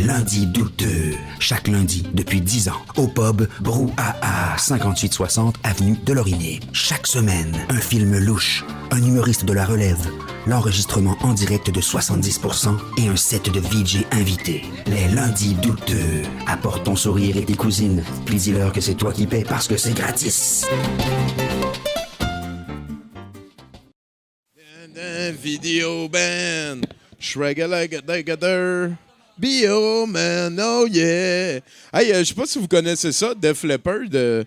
lundis douteux. Chaque lundi, depuis 10 ans, au pub Brouhaha, 5860 avenue de Lorimier. Chaque semaine, un film louche, un humoriste de la relève, l'enregistrement en direct de 70% et un set de VJ invités. Les lundis douteux. Apporte ton sourire et tes cousines. Puis dis-leur que c'est toi qui paies parce que c'est gratis. Video band. Shregalagadagadar. Bio man, oh yeah. Hey, je sais pas si vous connaissez ça, Def Leppard.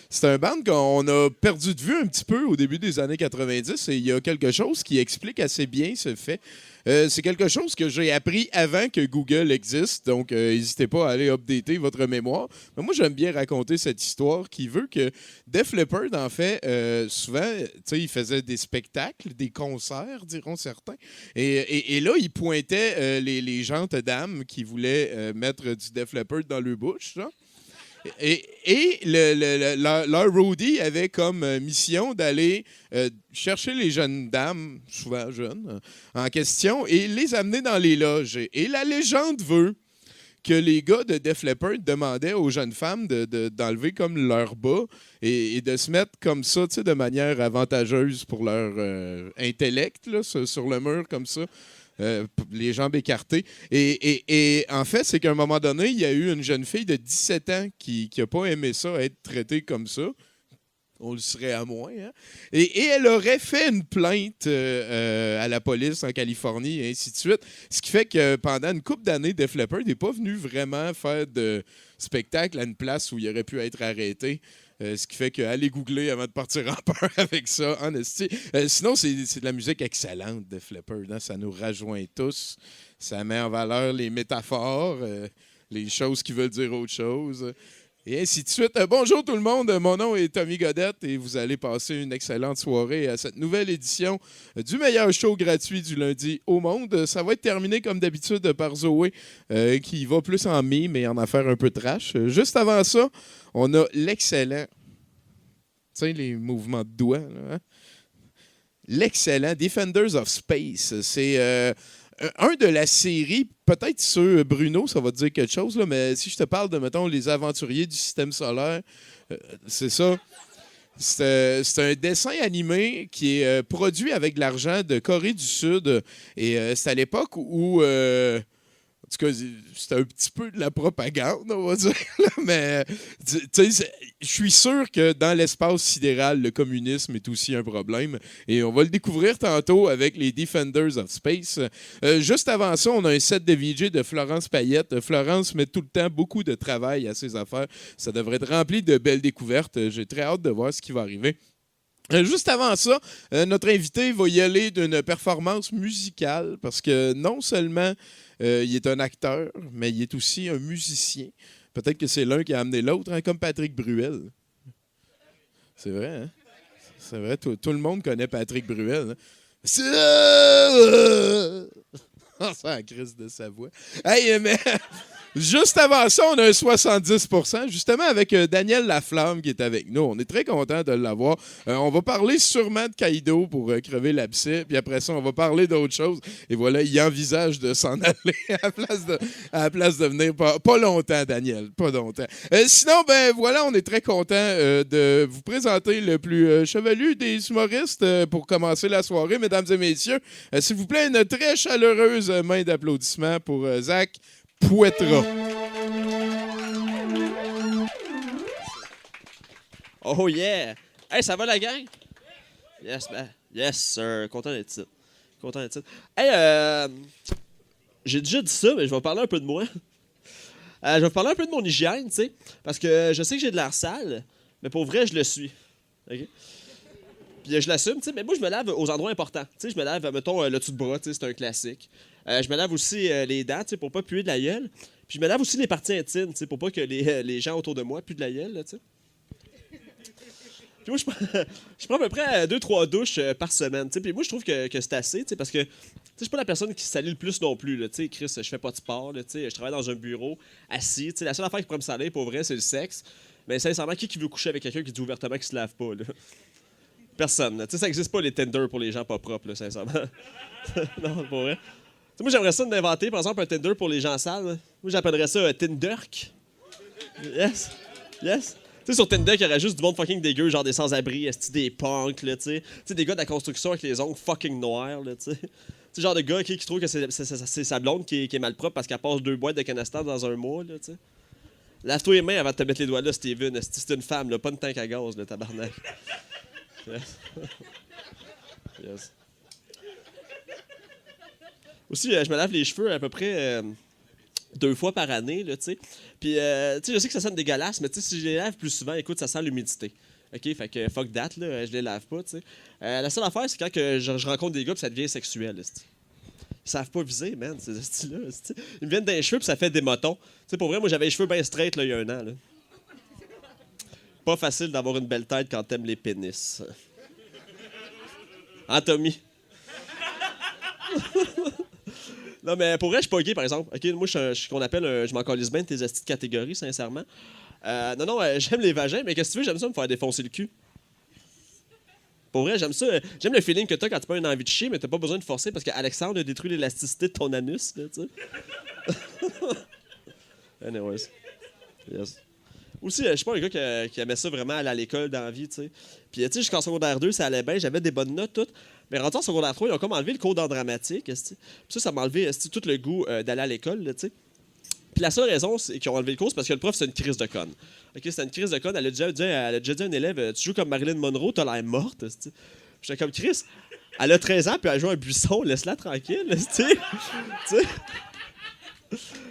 C'est un band qu'on a perdu de vue un petit peu au début des années 90 et il y a quelque chose qui explique assez bien ce fait. C'est quelque chose que j'ai appris avant que Google existe, donc n'hésitez pas à aller updater votre mémoire. Mais moi, j'aime bien raconter cette histoire qui veut que Def Leppard, en fait, souvent, ils faisaient des spectacles, des concerts, diront certains. Et là, ils pointaient les gentes dames qui voulaient mettre du Def Leppard dans leur bouche, genre. Et leur roadie avait comme mission d'aller chercher les jeunes dames, souvent jeunes, en question, et les amener dans les loges. Et la légende veut que les gars de Def Leppard demandaient aux jeunes femmes d'enlever comme leur bas et de se mettre comme ça, de manière avantageuse pour leur intellect, là, sur le mur, comme ça. Les jambes écartées. Et en fait, c'est qu'à un moment donné, il y a eu une jeune fille de 17 ans qui n'a pas aimé ça, être traitée comme ça. On le serait à moins. Hein? Et elle aurait fait une plainte à la police en Californie et ainsi de suite. Ce qui fait que pendant une couple d'années, Def Leppard n'est pas venu vraiment faire de spectacle à une place où il aurait pu être arrêté. Ce qui fait que allez googler avant de partir en peur avec ça, en esti. Sinon, c'est de la musique excellente, Def Leppard. Hein? Ça nous rejoint tous. Ça met en valeur les métaphores, les choses qui veulent dire autre chose. Et ainsi de suite. Bonjour tout le monde, mon nom est Tommy Godette et vous allez passer une excellente soirée à cette nouvelle édition du meilleur show gratuit du lundi au monde. Ça va être terminé comme d'habitude par Zoé qui va plus en mime et en affaire un peu trash. Juste avant ça, on a l'excellent, tu sais les mouvements de doigts, là, hein? L'excellent Defenders of Space. C'est un de la série, peut-être sur Bruno, ça va te dire quelque chose, là, mais si je te parle de, mettons, les aventuriers du système solaire, c'est ça. C'est un dessin animé qui est produit avec de l'argent de Corée du Sud. Et c'est à l'époque où... en tout cas, c'était un petit peu de la propagande, on va dire. Mais tu sais, je suis sûr que dans l'espace sidéral, le communisme est aussi un problème. Et on va le découvrir tantôt avec les Defenders of Space. Juste avant ça, on a un set de VJ de Florence Payette. Florence met tout le temps beaucoup de travail à ses affaires. Ça devrait être rempli de belles découvertes. J'ai très hâte de voir ce qui va arriver. Juste avant ça, notre invité va y aller d'une performance musicale parce que non seulement il est un acteur, mais il est aussi un musicien. Peut-être que c'est l'un qui a amené l'autre, hein, comme Patrick Bruel. C'est vrai, hein? C'est vrai, tout le monde connaît Patrick Bruel. Hein? C'est la crise de sa voix. Hey, mais... Juste avant ça, on a un 70%, justement avec Daniel Laflamme qui est avec nous. On est très content de l'avoir. On va parler sûrement de Kaido pour crever l'abcès, puis après ça, on va parler d'autre chose. Et voilà, il envisage de s'en aller à la place de venir. Pas longtemps, Daniel, pas longtemps. Sinon, ben voilà, on est très content de vous présenter le plus chevelu des humoristes pour commencer la soirée, mesdames et messieurs. S'il vous plaît, une très chaleureuse main d'applaudissement pour Zach Pouetra. Oh yeah! Hey, ça va la gang? Yes, man. Yes, sir. Content d'être ici. Hey, j'ai déjà dit ça, mais je vais parler un peu de moi. Je vais parler un peu de mon hygiène, tu sais. Parce que je sais que j'ai de l'air sale, mais pour vrai, je le suis. OK? Puis je l'assume, tu sais, mais moi, je me lave aux endroits importants. Tu sais, je me lave, mettons, le dessous de bras, tu sais, c'est un classique. Je me lave aussi les dents, tu sais, pour pas puer de la gueule. Puis je me lave aussi les parties intimes, tu sais, pour pas que les gens autour de moi puent de la gueule, tu sais. Puis moi, je prends à peu près 2-3 douches par semaine, tu sais. Puis moi, je trouve que c'est assez, tu sais, parce que, tu sais, je suis pas la personne qui se salit le plus non plus, là, tu sais. Chris, je fais pas de sport, là, tu sais. Je travaille dans un bureau, assis, tu sais. La seule affaire qui pourrait me salir, pour vrai, c'est le sexe. Mais sincèrement, qui veut coucher avec quelqu'un qui dit ouvertement qu'il se lave pas, là? Personne. Tu sais, ça n'existe pas les Tinder pour les gens pas propres, là, sincèrement. Non, pour vrai. moi, j'aimerais ça d'inventer, par exemple, un Tinder pour les gens sales. Là. Moi, j'appellerais ça Tinderk. Yes. Yes. Tu sais, sur Tinder, il y aurait juste du monde fucking dégueu, genre des sans-abri, des punks, là, tu sais. Tu sais, des gars de la construction avec les ongles fucking noirs, là, tu sais. Tu sais, genre de gars qui trouve que c'est sa blonde qui est malpropre parce qu'elle passe 2 boîtes de canastan dans un mois, là, tu sais. Lave-toi les mains avant de te mettre les doigts là, Steven. C'est une femme, là, pas une tank à gaz, le tabarnak. Yes. Yes. Aussi, je me lave les cheveux à peu près 2 fois par année, là, tu sais. Puis, tu sais, je sais que ça sonne dégueulasse, mais tu sais, si je les lave plus souvent, écoute, ça sent l'humidité. OK? Fait que fuck that, là, je les lave pas, tu sais. La seule affaire, c'est quand que je rencontre des gars puis ça devient sexuel, c'ti. Ils savent pas viser, man, ces styles-là. Ils me viennent d'un cheveux puis ça fait des motons. Tu sais, pour vrai, moi, j'avais les cheveux bien straight, là, il y a 1 an, là. Pas facile d'avoir une belle tête quand t'aimes les pénis. Hein, Tommy? Non, mais pour vrai, je suis pas gay, par exemple. OK, moi, je suis qu'on appelle je m'en calisse bien de tes astis de catégorie, sincèrement. Non, j'aime les vagins, mais qu'est-ce que tu veux? J'aime ça me faire défoncer le cul. Pour vrai, j'aime ça. J'aime le feeling que t'as quand t'as pas une envie de chier, mais t'as pas besoin de forcer parce qu'Alexandre a détruit l'élasticité de ton anus, là, tu sais. Anyways. Yes. Aussi, je suis pas un gars qui aimait ça vraiment aller à l'école dans la vie, tu sais. Puis, tu sais, jusqu'en secondaire 2, ça allait bien, j'avais des bonnes notes, toutes. Mais rentré en secondaire 3, ils ont comme enlevé le cours d'art dramatique, puis ça m'a enlevé tout le goût d'aller à l'école, tu sais. Puis la seule raison qu'ils ont enlevé le cours, c'est parce que le prof, c'est une crise de conne. OK, c'est une crise de conne. Elle a déjà dit à un élève, tu joues comme Marilyn Monroe, t'as l'air morte, tu sais. J'étais comme, Chris, elle a 13 ans, puis elle joue un buisson, laisse-la tranquille, tu sais.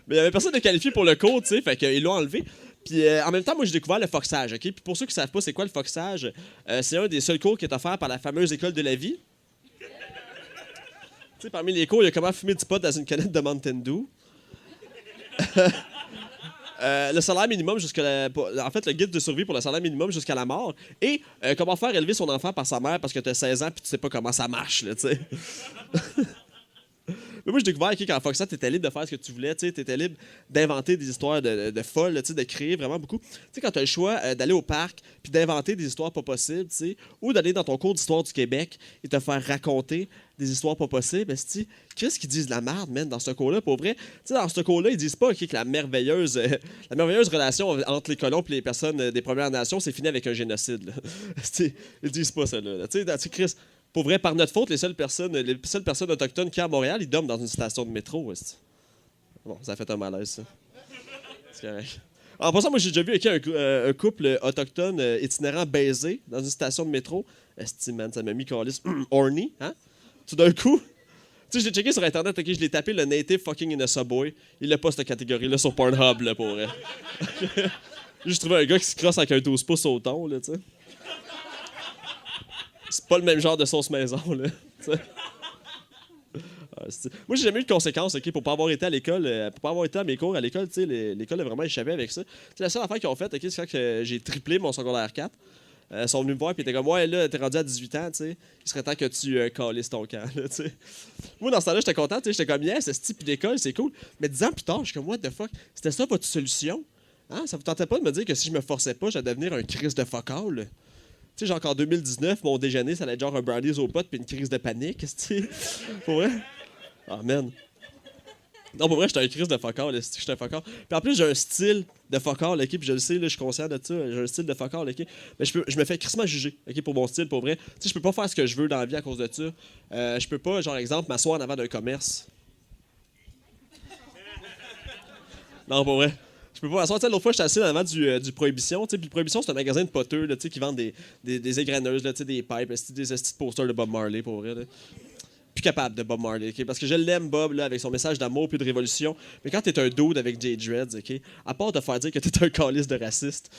Mais il y avait personne de qualifié pour le cours, tu sais, fait qu'ils l'ont enlevé. Puis en même temps, moi, j'ai découvert le foxage, OK? Puis pour ceux qui ne savent pas c'est quoi le foxage, c'est un des seuls cours qui est offert par la fameuse École de la vie. Tu sais, parmi les cours, il y a comment fumer du pot dans une canette de Mountain Dew. Le salaire minimum en fait, le guide de survie pour le salaire minimum jusqu'à la mort. Et comment faire élever son enfant par sa mère parce que tu as 16 ans puis tu sais pas comment ça marche, là, tu sais. Mais moi, j'ai découvert qu'en Foxat, tu étais libre de faire ce que tu voulais. Tu étais libre d'inventer des histoires de folles, de créer vraiment beaucoup. Tu sais, quand tu as le choix d'aller au parc puis d'inventer des histoires pas possibles, ou d'aller dans ton cours d'histoire du Québec et te faire raconter des histoires pas possibles, qu'est-ce qu'ils disent de la merde, man, dans ce cours-là, pour vrai? Tu sais, dans ce cours-là, ils disent pas que la merveilleuse relation entre les colons et les personnes des Premières Nations, c'est fini avec un génocide. Ils disent pas ça, là. Tu sais, Chris, pour vrai, par notre faute, les seules personnes autochtones qui y a à Montréal, ils dorment dans une station de métro. Bon, ça a fait un malaise, ça. C'est correct. En passant, moi, j'ai déjà vu un couple autochtone itinérant baiser dans une station de métro. Man, ça m'a mis calice horny, hein? Tout d'un coup. Tu sais, je l'ai checké sur Internet, OK, je l'ai tapé le native fucking in a subway. Il n'a pas cette catégorie-là sur Pornhub, là, pour vrai. J'ai juste trouvé un gars qui se crosse avec un 12 pouces au thon, là, tu sais. C'est pas le même genre de sauce maison, là. Moi, j'ai jamais eu de conséquences, OK, pour pas avoir été à l'école, pour pas avoir été à mes cours à l'école, tu sais, l'école a vraiment échappé avec ça. T'sais, la seule affaire qu'ils ont faite, OK, c'est quand j'ai triplé mon secondaire 4. Ils sont venus me voir et ils étaient comme, ouais, là, t'es rendu à 18 ans, tu sais. Il serait temps que tu calisses ton camp, là, tu sais. Moi, dans ce temps-là, j'étais content, tu sais. J'étais comme, yes, ce type d'école, c'est cool. Mais 10 ans plus tard, je suis comme, what the fuck? C'était ça votre solution? Hein? Ça vous tentait pas de me dire que si je me forçais pas, j'allais devenir un Chris de fuck all? Tu sais, genre qu'en 2019, mon déjeuner, ça allait être genre un brownies aux potes puis une crise de panique, tu sais. Pour vrai? Ah, man. Non, pour vrai, j'étais un crise de fuck all, j'étais un fuck all. Puis en plus, j'ai un style de fuck all, OK, puis je le sais, là, je suis conscient de ça, j'ai un style de fuck all, OK. Mais je me fais crissement juger, OK, pour mon style, pour vrai. Tu sais, je peux pas faire ce que je veux dans la vie à cause de ça. Je peux pas, genre, exemple, m'asseoir en avant d'un commerce. Non, pour vrai. Je peux pas m'asseoir. L'autre fois, j'étais assis en avant du Prohibition. Puis le Prohibition, c'est un magasin de poteux là, qui vendent des égreneuses, là, des pipes, des posters de Bob Marley, pour vrai. Là. Plus capable de Bob Marley, OK? Parce que je l'aime, Bob, là, avec son message d'amour puis de révolution. Mais quand t'es un dude avec Jay Dreads, OK? À part te faire dire que t'es un calice de raciste.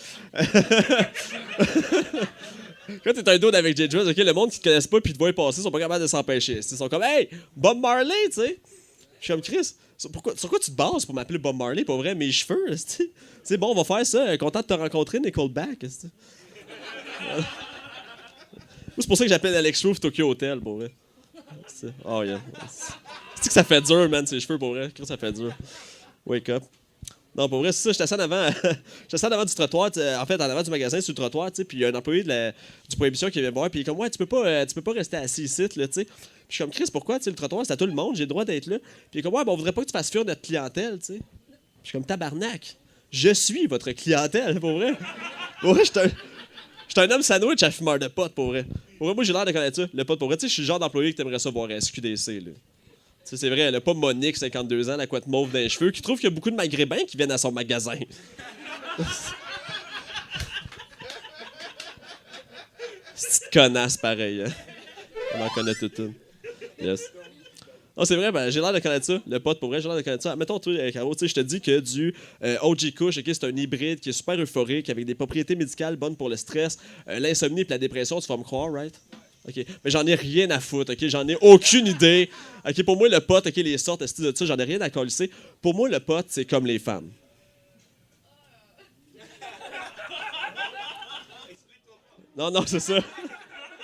Quand t'es un dude avec Jay Dreads, OK? Le monde qui te connaisse pas puis te voit passer, sont pas capables de s'empêcher. Ils sont comme, hey, Bob Marley, tu sais? Je suis comme, Chris, sur quoi tu te bases pour m'appeler Bob Marley, pour vrai? Mes cheveux, c'est bon, on va faire ça. Content de te rencontrer, Nickelback, c'est pour ça que j'appelle Alex Roof Tokyo Hotel, pour vrai. Oh yeah. C'est que ça fait dur, man, ses cheveux, pour vrai. Ça fait dur. Wake up. Non, pour vrai, c'est ça. J'étais assis en avant, j'étais assis en avant du trottoir, en fait, en avant du magasin, sur le trottoir, tu sais. Puis il y a un employé du Prohibition qui vient me voir, puis il est comme, ouais, tu peux pas rester assis ici, là, tu sais. Puis je suis comme, Chris, pourquoi, tu sais, le trottoir, c'est à tout le monde, j'ai le droit d'être là. Puis il est comme, ouais, on voudrait pas que tu fasses fuir notre clientèle, tu sais. Je suis comme, tabarnak. Je suis votre clientèle, pour vrai. Pour vrai, j'étais un homme sandwich à fumeur de potes, pour vrai. Pour vrai, moi, j'ai l'air de connaître ça, le pote, pour vrai. Tu sais, je suis le genre d'employé que t'aimerais ça voir à SQDC, là. T'sais, c'est vrai, elle a pas Monique, 52 ans, la couette mauve dans les cheveux, qui trouve qu'il y a beaucoup de maghrébins qui viennent à son magasin. C'est une connasse pareil. Hein? On en connaît toute une. Yes. Non, c'est vrai, ben, j'ai l'air de connaître ça. Le pote, pour vrai, j'ai l'air de connaître ça. Mettons, toi, Caro, je te dis que du OG Kush, okay, c'est un hybride qui est super euphorique, avec des propriétés médicales bonnes pour le stress, l'insomnie et la dépression, tu vas me croire, right? OK. Mais j'en ai rien à foutre, OK? J'en ai aucune idée. OK, pour moi, le pot, OK, les sortes, de ça, j'en ai rien à colisser. Pour moi, le pot, c'est comme les femmes. Non, c'est ça.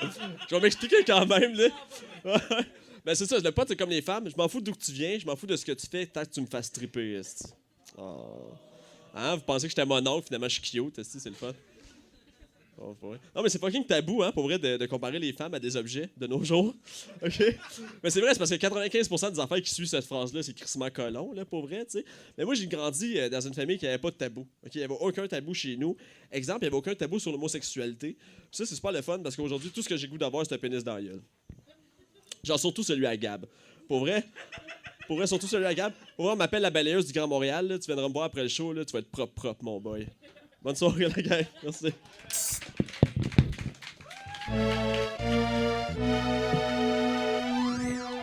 Je vais m'expliquer quand même, là. Ben, c'est ça, le pot, c'est comme les femmes. Je m'en fous d'où tu viens, je m'en fous de ce que tu fais, tant que tu me fasses triper, esti. Oh. Hein, vous pensez que j'étais mon oncle, finalement, je suis cute, esti, c'est le fun. Oh, non, mais c'est fucking tabou, hein, pour vrai, de comparer les femmes à des objets de nos jours. OK? Mais c'est vrai, c'est parce que 95% des enfants qui suivent cette phrase-là, c'est crissement colon, là, pour vrai, tu sais. Mais moi, j'ai grandi dans une famille qui n'avait pas de tabou. OK? Il n'y avait aucun tabou chez nous. Exemple, il n'y avait aucun tabou sur l'homosexualité. Ça, c'est super le fun parce qu'aujourd'hui, tout ce que j'ai goût d'avoir, c'est un pénis dans la gueule. Genre, surtout celui à Gab. Pour vrai, surtout celui à Gab. Pour vrai, on m'appelle la balayeuse du Grand Montréal. Là. Tu viendras me voir après le show, là, tu vas être propre, mon boy. Bonne soirée, la gang. Merci.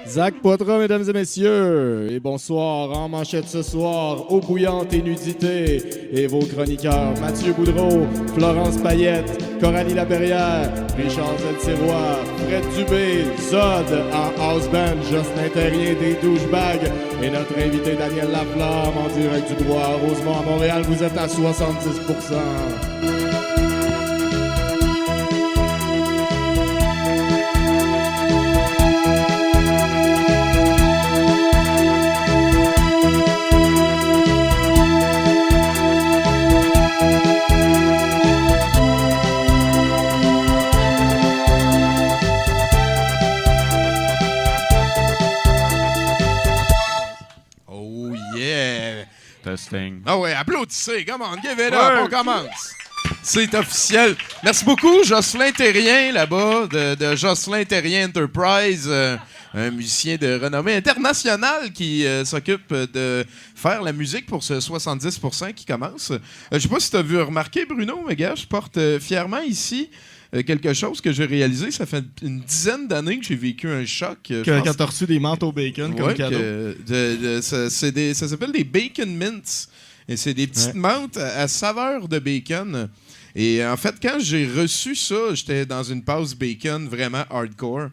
Zach Poitras, mesdames et messieurs, et bonsoir en manchette ce soir, eau bouillante et nudité, et vos chroniqueurs Mathieu Boudreau, Florence Payette, Coralie Laperrière, Richard Zeltiroy, Fred Dubé, Zod en house band, Jocelyn Terrien des douchebags, et notre invité Daniel Laflamme en direct du Bois à Rosemont à Montréal, vous êtes à 70%. Testing. Ah ouais, applaudissez, come on, give it up, on commence. C'est officiel. Merci beaucoup, Jocelyn Terrien, là-bas, de Jocelyn Terrien Enterprise, un musicien de renommée internationale qui s'occupe de faire la musique pour ce 70% qui commence. Je sais pas si tu as vu remarquer, Bruno, mais gars, je porte fièrement ici quelque chose que j'ai réalisé. Ça fait une dizaine d'années que j'ai vécu un choc. Quand t'as reçu des mantes au bacon comme cadeau. Ça s'appelle des Bacon Mints. Et c'est des petites menthes à saveur de bacon. Et en fait, quand j'ai reçu ça, j'étais dans une pause bacon vraiment hardcore.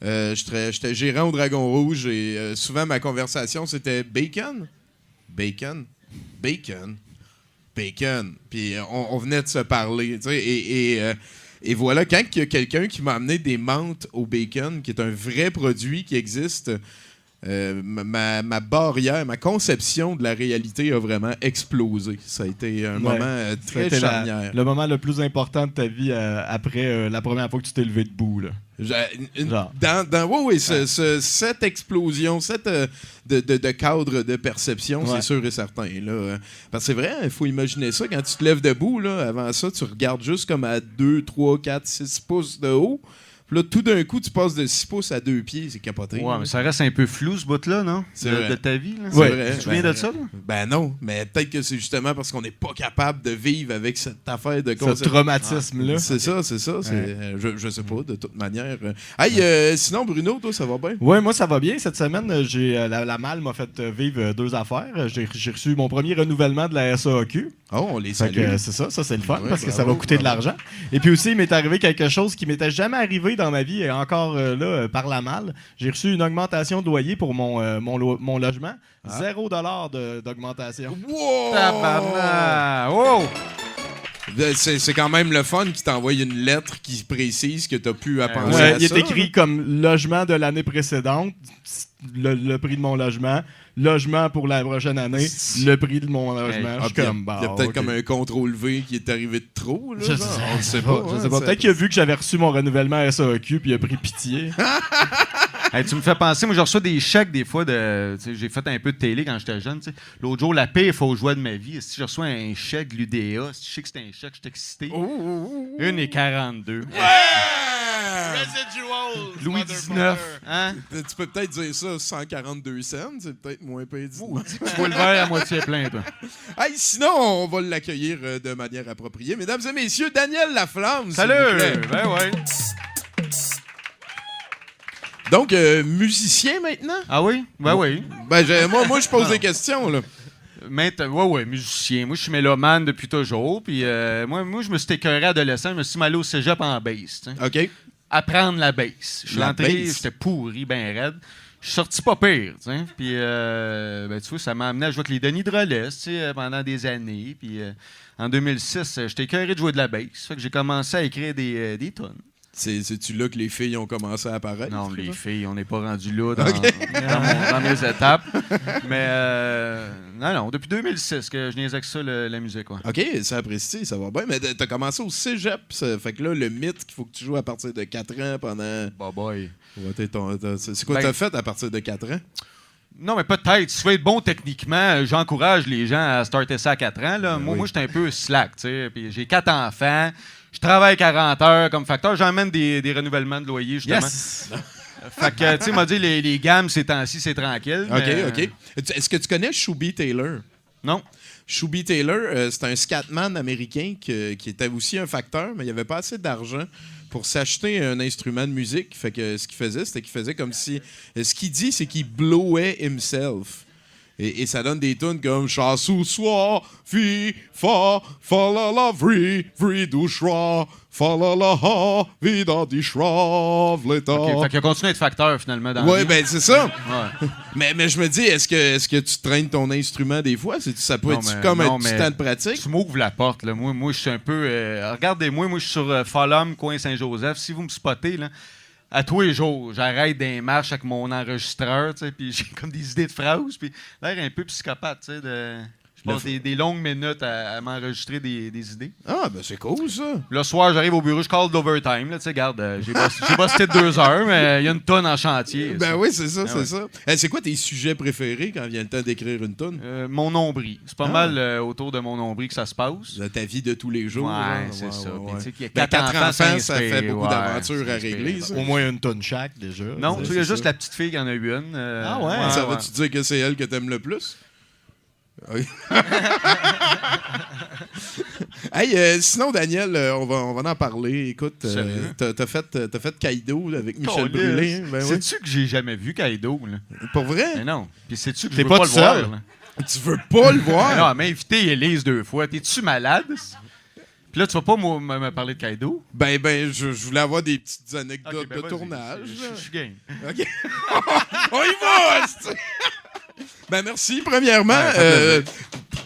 J'étais gérant au Dragon Rouge et souvent ma conversation, c'était bacon, bacon, bacon, bacon. Puis on venait de se parler. Tu sais, et voilà, quand il y a quelqu'un qui m'a amené des menthes au bacon, qui est un vrai produit qui existe, ma barrière, ma conception de la réalité a vraiment explosé. Ça a été un moment très charnière. Le moment le plus important de ta vie après la première fois que tu t'es levé debout. Là. Cette explosion, de cadre de perception, c'est sûr et certain. Là, parce que c'est vrai, il faut imaginer ça. Quand tu te lèves debout, là, avant ça, tu regardes juste comme à 2, 3, 4, 6 pouces de haut. Puis là, tout d'un coup, tu passes de 6 pouces à 2 pieds. C'est capoté. Ouais, mais ça reste un peu flou, ce bout-là, non? De ta vie. Là. C'est vrai. Tu te souviens de ça, là? Ben non, mais peut-être que c'est justement parce qu'on n'est pas capable de vivre avec cette affaire de ce traumatisme-là. C'est ça. Je sais pas, de toute manière. Hey, sinon, Bruno, toi, ça va bien? Oui, moi, ça va bien. Cette semaine, la malle m'a fait vivre 2 affaires. J'ai reçu mon premier renouvellement de la SAQ. Oh, on les salue. C'est ça, c'est le fun, parce que ça va coûter de l'argent. Et puis aussi, il m'est arrivé quelque chose qui m'était jamais arrivé dans ma vie, et encore là, par la malle. J'ai reçu une augmentation de loyer pour mon logement. 0$ d'augmentation. Wow! Tabarnak! Wow! C'est quand même le fun qui t'envoie une lettre qui précise que t'as pu à penser Ouais, à il ça. est écrit comme logement de l'année précédente, le prix de mon logement. Logement pour la prochaine année, le prix de mon logement. Je suis comme, il y a peut-être comme un contrôle V qui est arrivé de trop. Là, Je genre. sais On ne sait pas. Je sais pas. Peut-être qu'il a vu que j'avais reçu mon renouvellement SAQ puis il a pris pitié. Hey, tu me fais penser, moi je reçois des chèques des fois de. J'ai fait un peu de télé quand j'étais jeune. T'sais. L'autre jour, la pire fausse joie de ma vie. Si je reçois un chèque de l'UDA, si je sais que c'est un chèque, je suis excité. 1,42. Louis XIX. Hein? Tu peux peut-être dire ça 142 cents, c'est peut-être moins payé. Tu vois le verre à moitié plein, toi. Hey, sinon, on va l'accueillir de manière appropriée. Mesdames et messieurs, Daniel Laflamme. s'il vous Salut! plaît. Ben ouais. Donc, musicien maintenant? Ah oui? Ben oui. Ben, moi, je pose des questions, là. Ouais, musicien. Moi, je suis mélomane depuis toujours. Puis moi, je me suis écœuré adolescent. Je me suis mis allé au cégep en bass. T'sais. OK. Apprendre la bass. Je suis La rentré, bass. j'étais pourri, ben raide. Je suis sorti pas pire, tu sais. Puis, ben, tu vois, ça m'a amené à jouer avec les Denis Drolet, tu sais, pendant des années. Puis, en 2006, j'étais écœuré de jouer de la bass. Fait que j'ai commencé à écrire des tunes. C'est-tu là que les filles ont commencé à apparaître? Non, les filles, on n'est pas rendu là dans mes étapes. Mais, non, depuis 2006 que je niaise avec ça, la musique, quoi. OK, ça apprécie, ça va bien. Mais t'as commencé au cégep, ça fait que là, le mythe qu'il faut que tu joues à partir de 4 ans pendant... Bah boy. Ouais, c'est quoi Ben- t'as fait à partir de 4 ans? Non, mais peut-être. Si tu veux être bon techniquement, j'encourage les gens à starter ça à 4 ans. Là. Moi, j'étais un peu slack, tu sais. Puis j'ai 4 enfants. Je travaille 40 heures comme facteur. J'emmène des renouvellements de loyer, justement. Yes! Fait que, tu sais, m'a dit, les gammes, ces temps-ci, c'est tranquille. OK. Est-ce que tu connais Shooby Taylor? Non. Shooby Taylor, c'est un scatman américain qui était aussi un facteur, mais il avait pas assez d'argent pour s'acheter un instrument de musique. Fait que ce qu'il faisait, c'était qu'il faisait comme si... Ce qu'il dit, c'est qu'il blowait himself. Et ça donne des tunes comme chasse ou soir, fi, fa, fa la la, vri du schra, fa la la ha, vida di schra, vleta. OK, fait qu'il a continué à être facteur, finalement, dans la Ouais, vie. ben c'est ça. Ouais. Mais je me dis, est-ce que tu traînes ton instrument des fois? Ça peut Non, être mais- comme non, un petit mais temps de pratique? Tu m'ouvres la porte, là. Moi, je suis un peu... regardez-moi, je suis sur Fallum, coin Saint-Joseph. Si vous me spottez, là, à tous les jours, j'arrête des marches avec mon enregistreur, tu sais, puis j'ai comme des idées de phrases, puis l'air un peu psychopathe, tu sais, je passe des longues minutes à m'enregistrer des idées. Ah, ben c'est cool, ça. Le soir, j'arrive au bureau, je call d'overtime, là, tu sais, regarde, j'ai bossé 2 heures, mais il y a une tonne en chantier. Ben ça. oui, c'est ça, Ah c'est ouais. ça. C'est quoi tes sujets préférés quand vient le temps d'écrire une tune? Mon nombril. C'est pas mal autour de mon nombril que ça se passe. De ta vie de tous les jours. Ouais, genre. c'est ça. ouais. Puis, tu sais, qu'il y a Ben, 4 enfants, ça s'inspirent, fait beaucoup ouais, d'aventures à s'inspirent. régler, ça. Au moins une tonne chaque, déjà. Non, tu sais, il y a c'est juste ça. la petite fille qui en a eu une. Ah ouais? Ça veut-tu dire que c'est elle que t'aimes le plus? Oui. Hey, sinon, Daniel, on va en parler. Écoute, Sérieux? t'as fait Kaido là, avec Michel Câlisse. Brûlé. Hein? Ben oui. Sais-tu que j'ai jamais vu Kaido, là? Pour vrai? Mais non. Puis sais-tu que je T'es veux pas pas tout le voir, seul? là? Tu veux pas le Mais voir? non, elle m'a invité Élise 2 fois. T'es-tu malade? Puis là, tu vas pas me parler de Kaido? Ben, je voulais avoir des petites anecdotes Ok, ben de vas-y, tournage. Je suis game. OK. On y va! esti. Ben, merci. Premièrement, Ouais,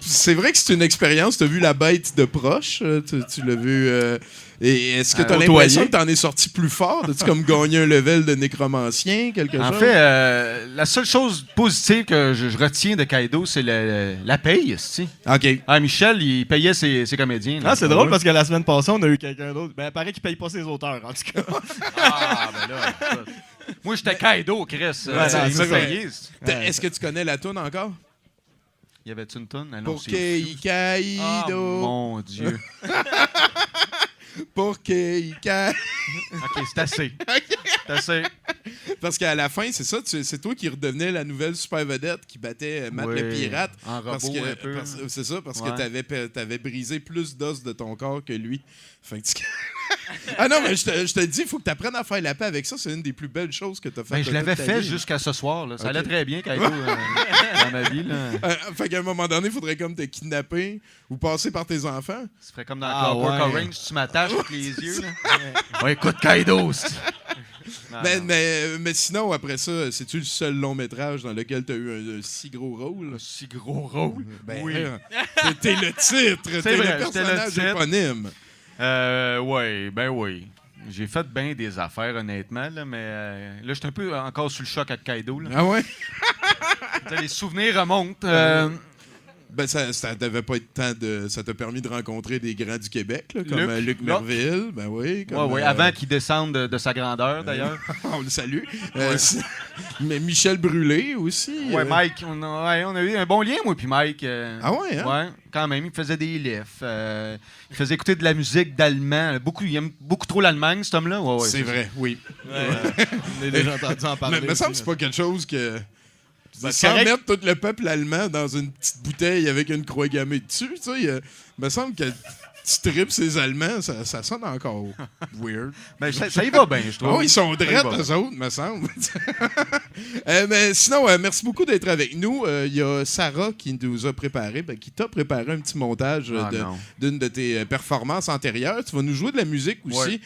c'est vrai que c'est une expérience. Tu as vu la bête de proche. Tu l'as vu. Et est-ce que tu as Au l'impression toyer. que tu en es sorti plus fort? As-tu comme gagné un level de nécromancien, quelque En chose? fait, la seule chose positive que je retiens de Kaido, c'est la paye, tu sais. OK. Ah, Michel, il payait ses comédiens. là. Ah, c'est drôle parce que la semaine passée, on a eu quelqu'un d'autre. Ben, paraît qu'il paye pas ses auteurs, en tout cas. Ah, ben là, écoute. Moi, j'étais Kaido, Chris. non, Il c'est m'a ça. payé. Est-ce que tu connais la toune encore? Y avait-tu une tonne? Ah, non, Pour c'est- Kei Ah, Kaido. mon Dieu. Pour Kei Kaido. OK, c'est assez. C'est assez. Parce qu'à la fin, c'est ça, c'est toi qui redevenais la nouvelle super vedette qui battait Matt le Oui, pirate. en Parce robot que, un peu. c'est ça, parce Ouais. que t'avais brisé plus d'os de ton corps que lui. Fait que tu- Ah non, mais je te dis, il faut que tu apprennes à faire la paix avec ça. C'est une des plus belles choses que tu as faites. Ben, de je l'avais toute ta fait vie. jusqu'à ce soir. Là. Ça Ok. allait très bien, Kaido, dans ma vie. Là. Fait qu'à un moment donné, il faudrait comme te kidnapper ou passer par tes enfants. Ça ferait comme dans Ah, Clockwork ouais. Orange, tu m'attaches avec les yeux. Là. Ouais, écoute, Kaido. Mais sinon, après ça, c'est-tu le seul long métrage dans lequel tu as eu un si gros rôle? Un si gros rôle? Ben, oui. T'es le titre, t'es vrai, le j'étais le personnage titre. éponyme. Oui. J'ai fait bien des affaires, honnêtement, là, mais là, je suis un peu encore sous le choc à Kaido. Là. Ah ouais? Les souvenirs remontent. Ben, ça devait pas être tant de. Ça t'a permis de rencontrer des grands du Québec, là, comme Luc Luc Merville. Ben oui. Avant qu'il descende de sa grandeur, d'ailleurs. On le salue. Mais Michel Brûlé aussi. Ouais, Mike, on a eu un bon lien, moi, puis Mike. Ah ouais, hein? Ouais, quand même. Il faisait des livres. Il faisait écouter de la musique d'allemand. Il aime beaucoup trop l'Allemagne, cet homme-là. Ouais, c'est vrai, oui. On a déjà entendu en parler. Mais me semble que c'est pas quelque chose que. Sans mettre tout le peuple allemand dans une petite bouteille avec une croix gammée dessus, tu sais, me semble que tu tripes ces Allemands, ça sonne encore weird. Ben, ça y va bien, je trouve. Oh, ils sont drettes, eux autres, me semble. Mais sinon, merci beaucoup d'être avec nous. Il y a Sarah qui nous a préparé, qui t'a préparé un petit montage d'une de tes performances antérieures. Tu vas nous jouer de la musique aussi.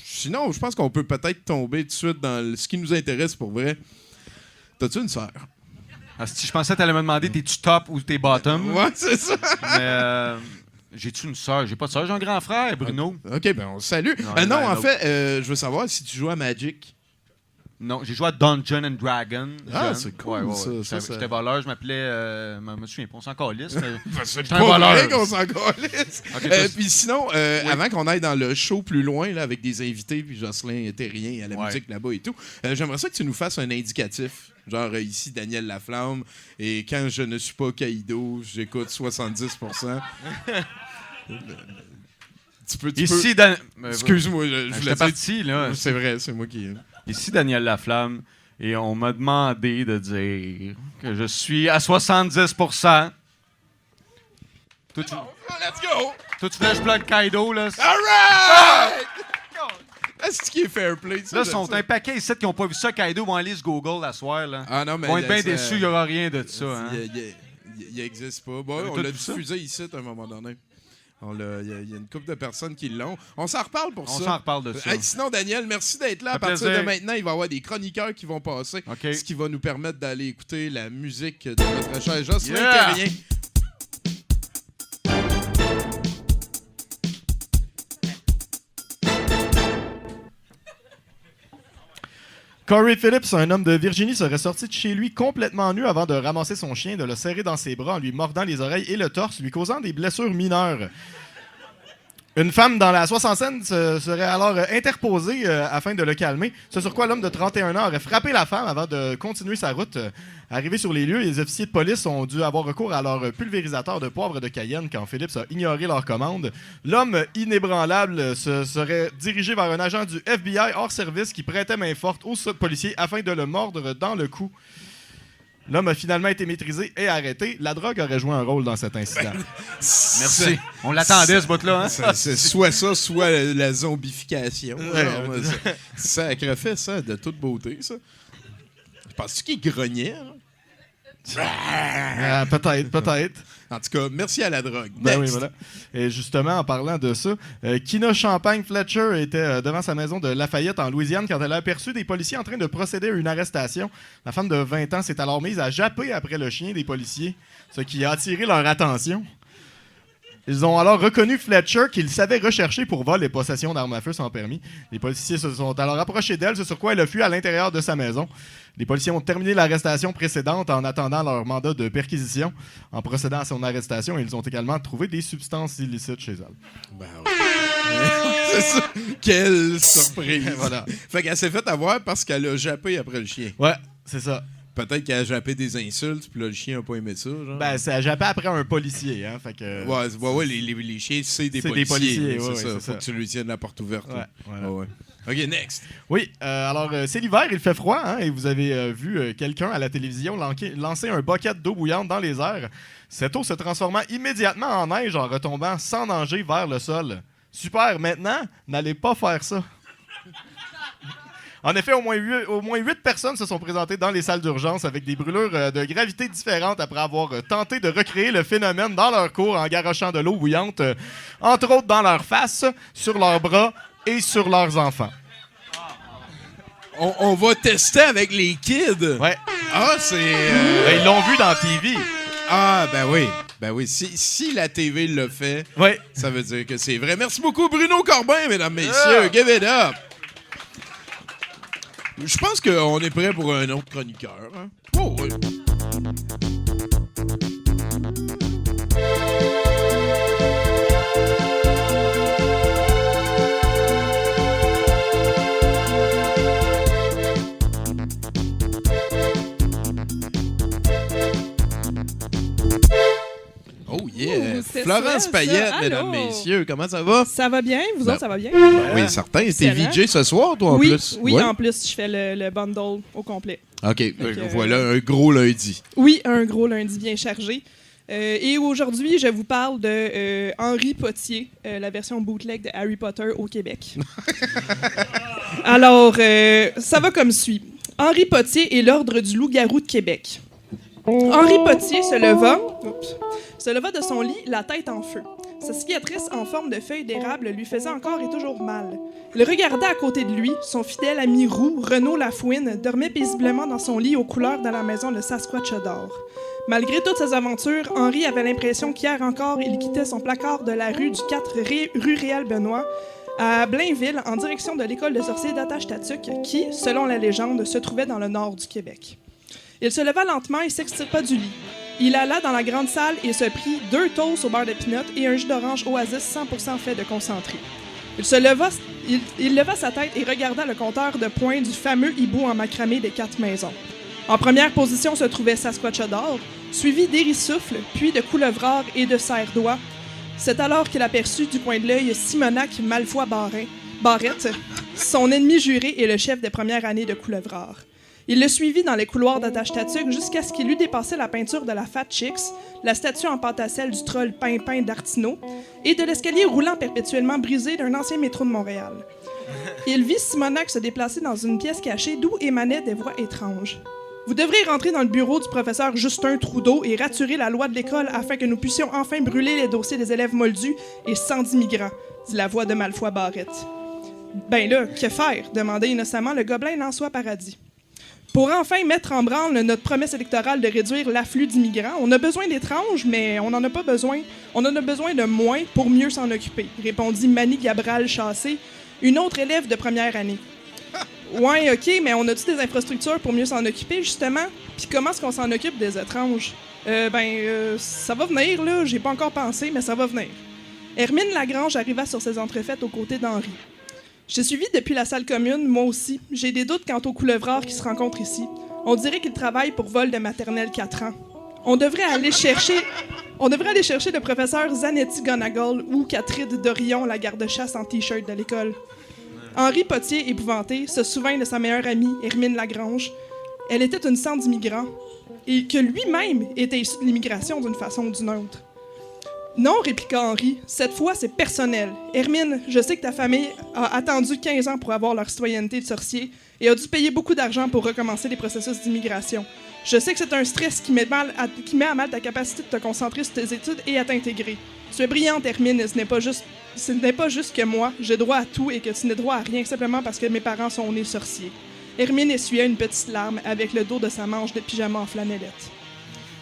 Sinon, je pense qu'on peut peut-être tomber tout de suite dans ce qui nous intéresse pour vrai. T'as-tu une sœur? Je pensais que t'allais me demander t'es-tu top ou t'es bottom. Ouais, c'est ça. Mais j'ai-tu une sœur? J'ai pas de sœur, j'ai un grand frère, Bruno. OK, ben on le salue. Non, en fait, je veux savoir si tu joues à Magic. Non, j'ai joué à Dungeons and Dragons. Ah, c'est cool, ça. J'étais voleur, je m'appelais... je me souviens pas, on s'en calisse. C'est un voleur. vrai qu'on s'en calisse. Okay, puis sinon, avant qu'on aille dans le show plus loin, là, avec des invités, puis Jocelyn Terrien à la musique là-bas et tout, j'aimerais ça que tu nous fasses un indicatif. Genre, ici, Daniel Laflamme, et quand je ne suis pas Kaido, j'écoute 70%. Tu peux... Excuse-moi, je voulais parti, là. C'est vrai, c'est moi qui... Ici Daniel Laflamme, et on m'a demandé de dire que je suis à 70%. Toi, let's go! Toi, tu flash plug Kaido, là. All right! Est-ce qu'il est fair play? Là, sont un paquet ici qui n'ont pas vu ça. Kaido vont aller sur Google la soirée, là. Ah non, mais... Ils vont être bien déçus, il n'y aura rien de ça. Hein. Il n'existe pas. Bon, on l'a diffusé ici à un moment donné. Il y a une couple de personnes qui l'ont. On s'en reparle pour ça. On s'en reparle de ça. Sinon, Daniel, merci d'être là. À partir de maintenant, il va y avoir des chroniqueurs qui vont passer. Okay. Ce qui va nous permettre d'aller écouter la musique de notre cher Jocelyn Terrien. Corey Phillips, un homme de Virginie, serait sorti de chez lui complètement nu avant de ramasser son chien, de le serrer dans ses bras en lui mordant les oreilles et le torse, lui causant des blessures mineures. Une femme dans la soixantaine serait alors interposée afin de le calmer. Ce sur quoi l'homme de 31 ans aurait frappé la femme avant de continuer sa route. Arrivés sur les lieux, les officiers de police ont dû avoir recours à leur pulvérisateur de poivre de Cayenne quand Phillips a ignoré leur commande. L'homme inébranlable se serait dirigé vers un agent du FBI hors service qui prêtait main forte aux policiers afin de le mordre dans le cou. L'homme a finalement été maîtrisé et arrêté. La drogue aurait joué un rôle dans cet incident. Merci. On l'attendait, ce bout-là. Hein? C'est soit ça, soit la zombification. Sacrifice, ça, de toute beauté, ça. Penses-tu qu'il grognait? Peut-être. En tout cas, merci à la drogue. Ben oui, voilà. Et justement, en parlant de ça, Kina Champagne Fletcher était devant sa maison de Lafayette en Louisiane quand elle a aperçu des policiers en train de procéder à une arrestation. La femme de 20 ans s'est alors mise à japper après le chien des policiers, ce qui a attiré leur attention. Ils ont alors reconnu Fletcher qu'ils savaient rechercher pour vol et possession d'armes à feu sans permis. Les policiers se sont alors approchés d'elle, ce sur quoi elle a fui à l'intérieur de sa maison. Les policiers ont terminé l'arrestation précédente en attendant leur mandat de perquisition. En procédant à son arrestation, ils ont également trouvé des substances illicites chez elle. Ben oui. C'est ça. Quelle surprise. Voilà. Fait qu'elle s'est fait avoir parce qu'elle a jappé après le chien. Ouais, c'est ça. Peut-être qu'elle a jappé des insultes, puis là, le chien n'a pas aimé ça. Genre. Ben, ça a jappé après un policier, hein. Fait que... Ouais, les chiens, c'est des policiers. C'est ça. Faut que tu lui tiennes la porte ouverte. Ouais, voilà. Ouais. OK, next. Oui, alors, c'est l'hiver, il fait froid, hein, et vous avez vu quelqu'un à la télévision lancer un bucket d'eau bouillante dans les airs. Cette eau se transformant immédiatement en neige en retombant sans danger vers le sol. Super, maintenant, n'allez pas faire ça. En effet, au moins 8 personnes se sont présentées dans les salles d'urgence avec des brûlures de gravité différentes après avoir tenté de recréer le phénomène dans leur cours en garochant de l'eau bouillante, entre autres dans leur face, sur leurs bras et sur leurs enfants. On va tester avec les kids. Ouais. Ah, c'est... Ben, ils l'ont vu dans TV. Ah, ben oui. Ben oui, si la TV le fait, Ouais. ça veut dire que c'est vrai. Merci beaucoup, Bruno Corbin, mesdames, messieurs. Give it up. Je pense qu'on est prêt pour un autre chroniqueur. Hein? Oh, oui. Oh yeah! c'est Florence ça, Payette, ça. mesdames, Allô? messieurs, comment ça va? Ça va bien? Vous Ben, autres, ça va bien? Oui, certain. T'es Excellent. VJ ce soir, toi, en oui, plus? oui, Ouais? en plus, je fais le bundle au complet. OK, que, voilà un gros lundi. Oui, un gros lundi bien chargé. Et aujourd'hui, je vous parle de Henri Potier, la version bootleg de Harry Potter au Québec. Alors, ça va comme suit. Henri Potier est l'ordre du loup-garou de Québec. Henri Potier se leva de son lit, la tête en feu. Sa cicatrice en forme de feuille d'érable lui faisait encore et toujours mal. Il regardait à côté de lui, son fidèle ami roux, Renaud Lafouine, dormait paisiblement dans son lit aux couleurs de la maison de Sasquatch-Adore. Malgré toutes ses aventures, Henri avait l'impression qu'hier encore, il quittait son placard de la rue du 4 rue Réal-Benoît à Blainville en direction de l'école de sorciers d'Attache-Tatuc qui, selon la légende, se trouvait dans le nord du Québec. Il se leva lentement et s'extirpa du lit. Il alla dans la grande salle et se prit 2 toasts au beurre de pinot et un jus d'orange Oasis 100% fait de concentré. Il leva sa tête et regarda le compteur de points du fameux hibou en macramé des 4 maisons. En première position se trouvait Sasquatch-Adore, suivi d'Hérisouffle, puis de Coulevrard et de Serre-Doigt. C'est alors qu'il aperçut du coin de l'œil Simonac Malfoy-Barrette, son ennemi juré et le chef des premières années de Coulevrard. Il le suivit dans les couloirs d'Attache-Tatuc jusqu'à ce qu'il eût dépassé la peinture de la Fat Chicks, la statue en pâte à sel du troll Pimpin d'Artineau et de l'escalier roulant perpétuellement brisé d'un ancien métro de Montréal. Il vit Simonac se déplacer dans une pièce cachée d'où émanaient des voix étranges. Vous devrez rentrer dans le bureau du professeur Justin Trudeau et raturer la loi de l'école afin que nous puissions enfin brûler les dossiers des élèves moldus et 110 migrants, dit la voix de Malfoy-Barrette. Ben là, que faire? Demandait innocemment le gobelin Lançois Paradis. Pour enfin mettre en branle notre promesse électorale de réduire l'afflux d'immigrants, on a besoin d'étranges, mais on n'en a pas besoin. On en a besoin de moins pour mieux s'en occuper, répondit Mani Gabral Chassé, une autre élève de première année. Ouais, OK, mais on a-tu des infrastructures pour mieux s'en occuper, justement? Puis comment est-ce qu'on s'en occupe des étranges? Ça va venir, là. J'ai pas encore pensé, mais ça va venir. Hermine Lagrange arriva sur ses entrefaites aux côtés d'Henri. J'ai suivi depuis la salle commune, moi aussi. J'ai des doutes quant aux coulevrards qui se rencontrent ici. On dirait qu'ils travaillent pour vol de maternelle 4 ans. On devrait aller chercher le professeur Zanetti Gonagall ou Catherine Dorion, la garde-chasse en T-shirt de l'école. Henri Potier, épouvanté, se souvint de sa meilleure amie, Hermine Lagrange. Elle était une sang d'immigrants et que lui-même était issu de l'immigration d'une façon ou d'une autre. Non, répliqua Henri, cette fois c'est personnel. Hermine, je sais que ta famille a attendu 15 ans pour avoir leur citoyenneté de sorcier et a dû payer beaucoup d'argent pour recommencer les processus d'immigration. Je sais que c'est un stress qui met à mal ta capacité de te concentrer sur tes études et à t'intégrer. Tu es brillante, Hermine, et ce n'est pas juste que moi, j'ai droit à tout et que tu n'as droit à rien simplement parce que mes parents sont nés sorciers. Hermine essuya une petite larme avec le dos de sa manche de pyjama en flanellette.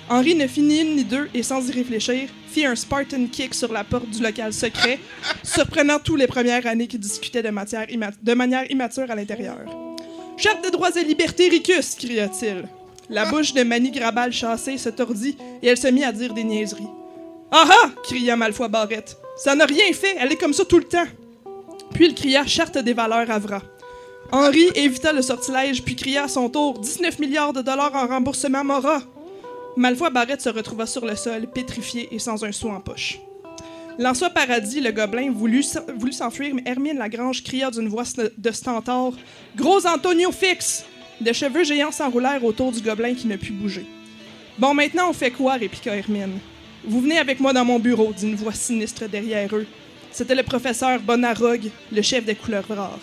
Henri ne fit ni une ni deux et sans y réfléchir, fit un Spartan kick sur la porte du local secret, surprenant tous les premières années qui discutaient de manière immature à l'intérieur. « Charte de droits et libertés, Ricus! » cria-t-il. La bouche de Mani Grabal Chassé se tordit et elle se mit à dire des niaiseries. « Ah ah! » cria Malfoy-Barrette. « Ça n'a rien fait, elle est comme ça tout le temps! » Puis il cria « Charte des valeurs Avra ». Henri évita le sortilège puis cria à son tour « 19 milliards de dollars en remboursement Mora ». Malfoy-Barrette se retrouva sur le sol, pétrifié et sans un sou en poche. Lançois Paradis, le gobelin, voulut s'enfuir, mais Hermine Lagrange cria d'une voix de stentor « Gros Antonio fixe !» Des cheveux géants s'enroulèrent autour du gobelin qui ne put bouger. « Bon, maintenant, on fait quoi ?» répliqua Hermine. « Vous venez avec moi dans mon bureau » dit une voix sinistre derrière eux. C'était le professeur Bonarogue, le chef des coulevrards.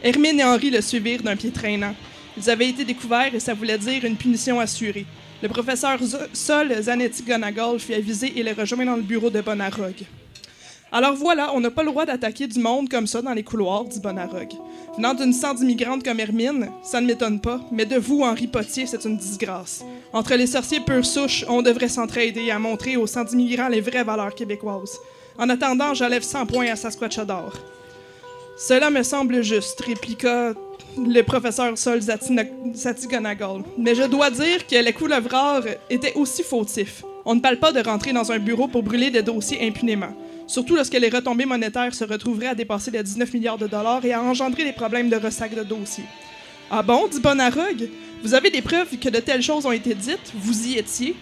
Hermine et Henri le suivirent d'un pied traînant. Ils avaient été découverts et ça voulait dire une punition assurée. Le professeur Sol Zanetti Gonagall fut avisé et les rejoint dans le bureau de Bonarogue. « Alors voilà, on n'a pas le droit d'attaquer du monde comme ça dans les couloirs, dit Bonarog. Venant d'une sang d'immigrante comme Hermine, ça ne m'étonne pas, mais de vous, Henri Potier, c'est une disgrâce. Entre les sorciers pure souche, on devrait s'entraider à montrer aux sang d'immigrants les vraies valeurs québécoises. En attendant, j'enlève 100 points à Saskatchewan. Cela me semble juste, répliqua le professeur Sol Satigonagal. Mais je dois dire que les coulevrards étaient aussi fautifs. On ne parle pas de rentrer dans un bureau pour brûler des dossiers impunément. Surtout lorsque les retombées monétaires se retrouveraient à dépasser les 19 milliards de dollars et à engendrer des problèmes de ressac de dossiers. Ah bon, dit Bonarog? Vous avez des preuves que de telles choses ont été dites? Vous y étiez?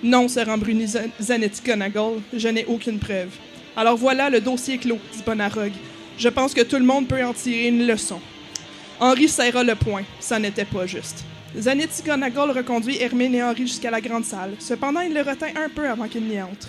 Non, se rembrunit Zanetti Gonagal, je n'ai aucune preuve. Alors voilà, le dossier clos, dit Bonarog. Je pense que tout le monde peut en tirer une leçon. Henri serra le poing. Ça n'était pas juste. Zanetti Gonagal reconduit Hermine et Henri jusqu'à la grande salle. Cependant, il le retint un peu avant qu'il n'y entre.